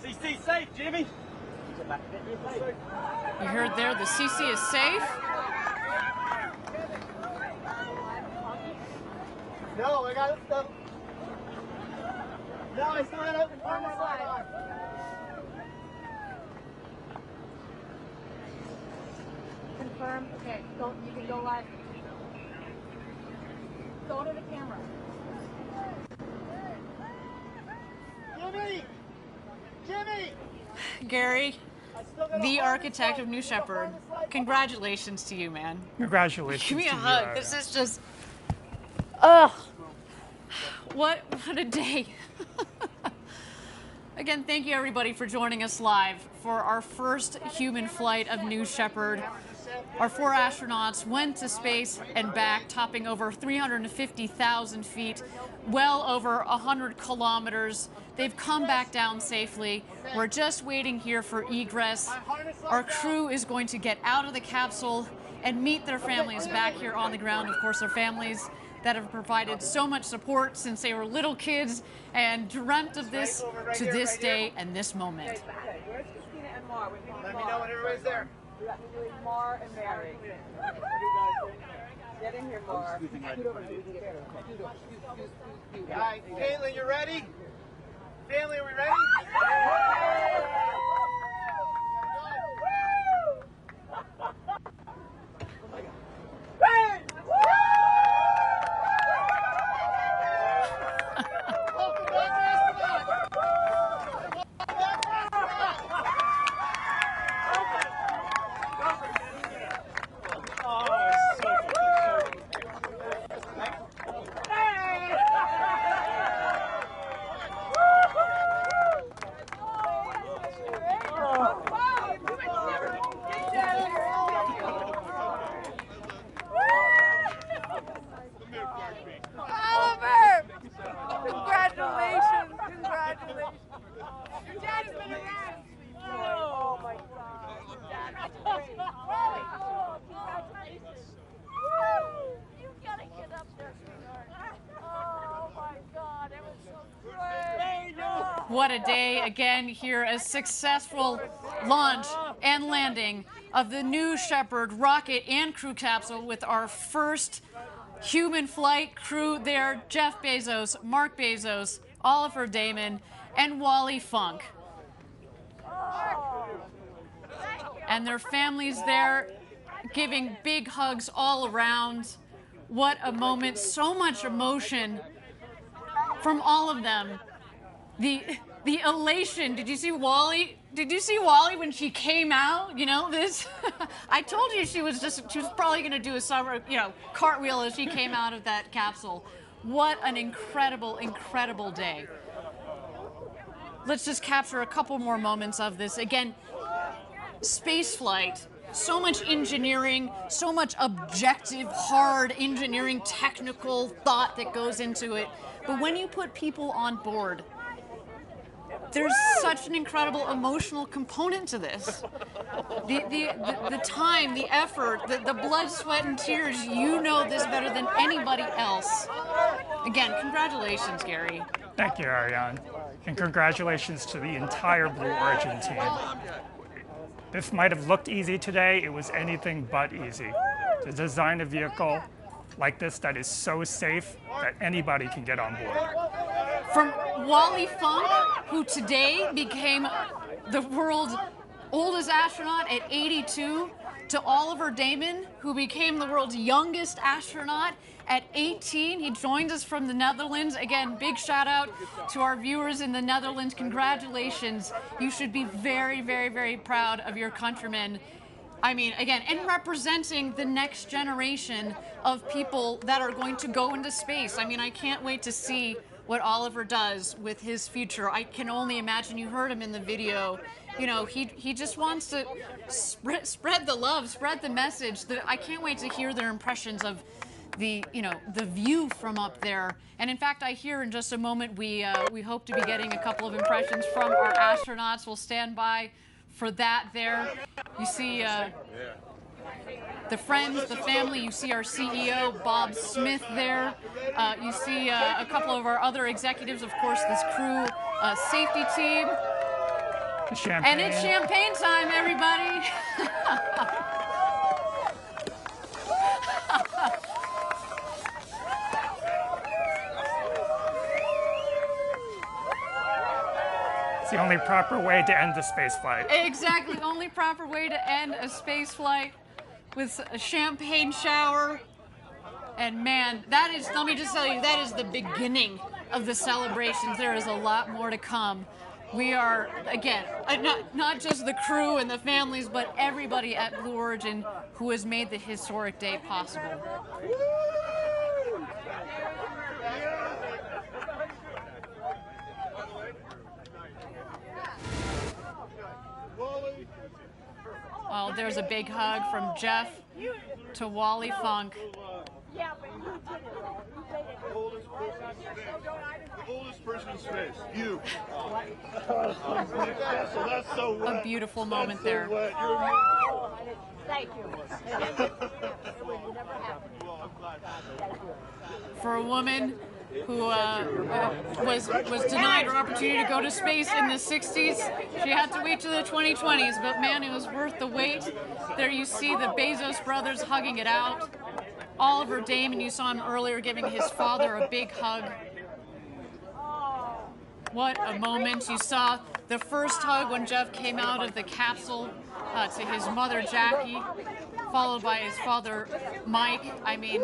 CC safe, Jimmy. You heard there, the CC is safe. No, I got it. No, I still got it in front of the slide. Confirm. Okay, go. You can go live. Go to the camera. Jimmy! Jimmy! Gary, the architect of New Shepard, congratulations to you, man. Congratulations. Give me a to you, hug. Ariane. This is just, ugh. What a day. Again, thank you everybody for joining us live for our first human flight of New Shepard. Our 4 astronauts went to space and back, topping over 350,000 feet, well over 100 kilometers. They've come back down safely. We're just waiting here for egress. Our crew is going to get out of the capsule and meet their families back here on the ground. Of course, their families that have provided so much support since they were little kids and dreamt of this to this day and this moment. Let me know when everybody's there. Mar and Mary. Get in here, Mar. All right, Caitlin, you ready? Family, are we ready? What a day again here, a successful launch and landing of the New Shepard rocket and crew capsule with our first human flight crew there, Jeff Bezos, Mark Bezos, Oliver Damon, and Wally Funk. And their families there giving big hugs all around. What a moment, so much emotion from all of them. The elation. Did you see Wally? Did you see Wally when she came out? You know, this, I told you she was probably going to do a summer, cartwheel as she came out of that capsule. What an incredible, incredible day. Let's just capture a couple more moments of this. Again, space flight, so much engineering, so much objective, hard engineering, technical thought that goes into it. But when you put people on board, there's such an incredible emotional component to this. The time, the effort, the blood, sweat, and tears, you know this better than anybody else. Again, congratulations, Gary. Thank you, Ariane. And congratulations to the entire Blue Origin team. This might have looked easy today. It was anything but easy. To design a vehicle like this that is so safe that anybody can get on board. From Wally Funk, who today became the world's oldest astronaut at 82, to Oliver Damon, who became the world's youngest astronaut at 18. He joined us from the Netherlands. Again, big shout out to our viewers in the Netherlands. Congratulations. You should be very, very, very proud of your countrymen. I mean, again, and representing the next generation of people that are going to go into space. I mean, I can't wait to see what Oliver does with his future. I can only imagine. You heard him in the video. You know, he just wants to spread the love, spread the message. I can't wait to hear their impressions of the, you know, the view from up there. And in fact, I hear in just a moment we hope to be getting a couple of impressions from our astronauts. We'll stand by for that there. You see the friends, the family. You see our CEO, Bob Smith, there. You see a couple of our other executives, of course, this crew safety team. Champagne. And it's champagne time, everybody. It's the only proper way to end the space flight. Exactly, only proper way to end a space flight with a champagne shower. And man, that is, let me just tell you, that is the beginning of the celebrations. There is a lot more to come. We are, again, not just the crew and the families, but everybody at Blue Origin who has made the historic day possible. Oh, there's a big hug from Jeff to Wally Funk. The oldest person in space, you. A beautiful moment there. Thank you. For a woman who was denied her opportunity to go to space in the 60s, she had to wait to the 2020s, but man, it was worth the wait. There you see the Bezos brothers hugging it out. Oliver Damon, you saw him earlier giving his father a big hug. What a moment. You saw the first hug when Jeff came out of the capsule to his mother, Jackie, followed by his father, Mike. I mean,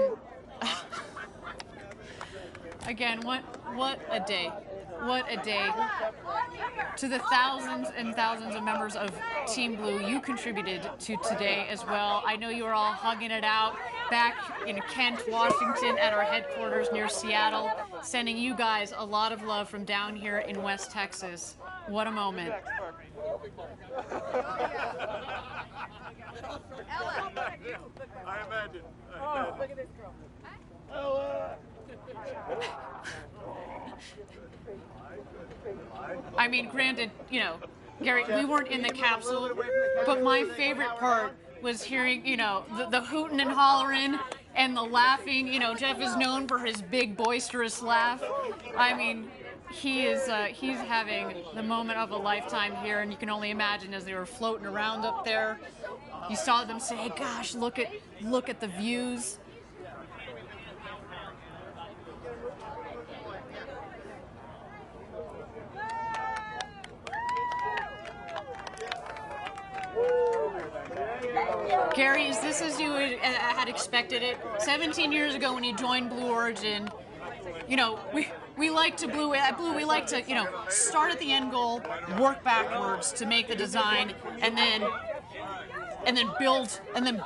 again, what a day. What a day. To the thousands and thousands of members of Team Blue, you contributed to today as well. I know you were all hugging it out back in Kent, Washington at our headquarters near Seattle, sending you guys a lot of love from down here in West Texas. What a moment. I imagine. Oh, look at this girl. Ella. I mean, granted, you know, Gary, we weren't in the capsule, but my favorite part was hearing, you know, the hooting and hollering and the laughing. You know, Jeff is known for his big, boisterous laugh. I mean, he's having the moment of a lifetime here, and you can only imagine as they were floating around up there. You saw them say, hey, gosh, look at the views. Gary, is this as you had expected it? 17 years ago when you joined Blue Origin, you know, we like to at Blue we like to, you know, start at the end goal, work backwards to make the design, and then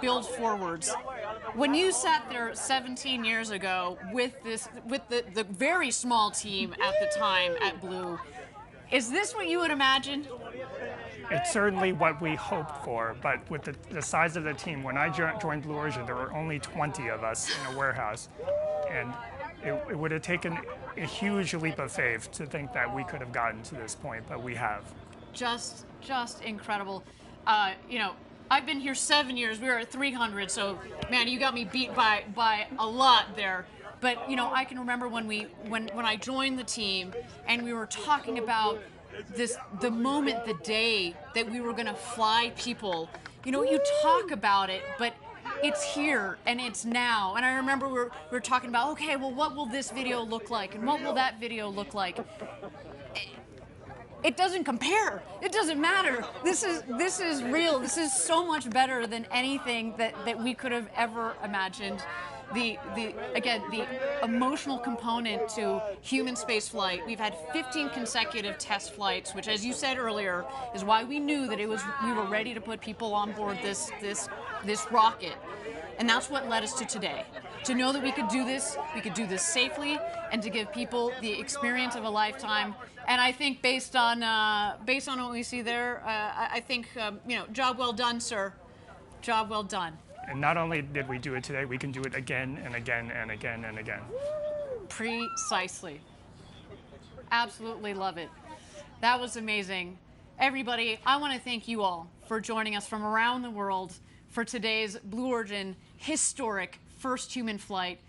build forwards. When you sat there 17 years ago with the very small team at the time at Blue, is this what you would imagine? It's certainly what we hoped for, but with the size of the team, when I joined Blue Origin, there were only 20 of us in a warehouse, and it would have taken a huge leap of faith to think that we could have gotten to this point, but we have. Just incredible. You know, I've been here 7 years. We were at 300, so man, you got me beat by a lot there. But you know, I can remember when I joined the team, and we were talking about the moment, the day that we were going to fly people. You know, you talk about it, but it's here and it's now. And I remember we were talking about, okay, well, what will this video look like, and what will that video look like? it doesn't compare. It doesn't matter. This is real. This is so much better than anything that we could have ever imagined. The emotional component to human space flight. We've had 15 consecutive test flights, which, as you said earlier, is why we knew that we were ready to put people on board this rocket. And that's what led us to today. To know that we could do this safely, and to give people the experience of a lifetime. And I think based on what we see there, I think job well done, sir. Job well done. And not only did we do it today, we can do it again and again and again and again. Precisely. Absolutely love it. That was amazing. Everybody, I want to thank you all for joining us from around the world for today's Blue Origin historic first human flight.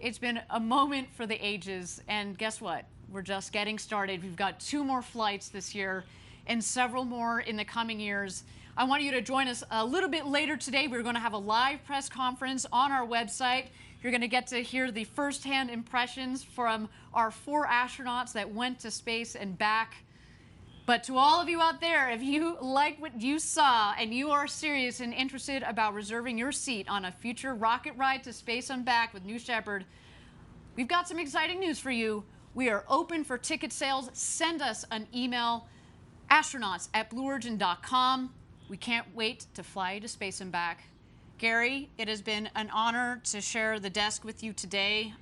It's been a moment for the ages, and guess what? We're just getting started. We've got 2 more flights this year and several more in the coming years. I want you to join us a little bit later today. We're going to have a live press conference on our website. You're going to get to hear the firsthand impressions from our 4 astronauts that went to space and back. But to all of you out there, if you like what you saw and you are serious and interested about reserving your seat on a future rocket ride to space and back with New Shepard, we've got some exciting news for you. We are open for ticket sales. Send us an email, astronauts@blueorigin.com. We can't wait to fly you to space and back. Gary, it has been an honor to share the desk with you today,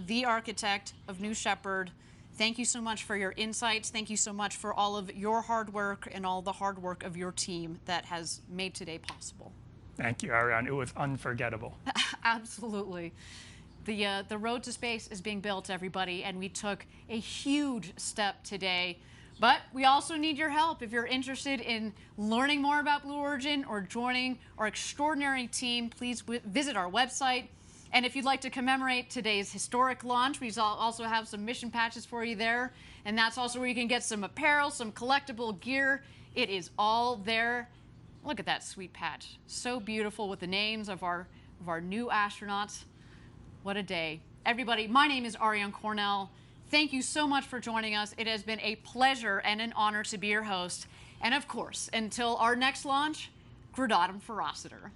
the architect of New Shepard. Thank you so much for your insights. Thank you so much for all of your hard work and all the hard work of your team that has made today possible. Thank you, Ariane. It was unforgettable. Absolutely. The road to space is being built, everybody, and we took a huge step today. But we also need your help. If you're interested in learning more about Blue Origin or joining our extraordinary team, please visit our website. And if you'd like to commemorate today's historic launch, we also have some mission patches for you there. And that's also where you can get some apparel, some collectible gear. It is all there. Look at that sweet patch. So beautiful with the names of our new astronauts. What a day. Everybody, my name is Ariane Cornell. Thank you so much for joining us. It has been a pleasure and an honor to be your host. And of course, until our next launch, Gradatum Ferociter.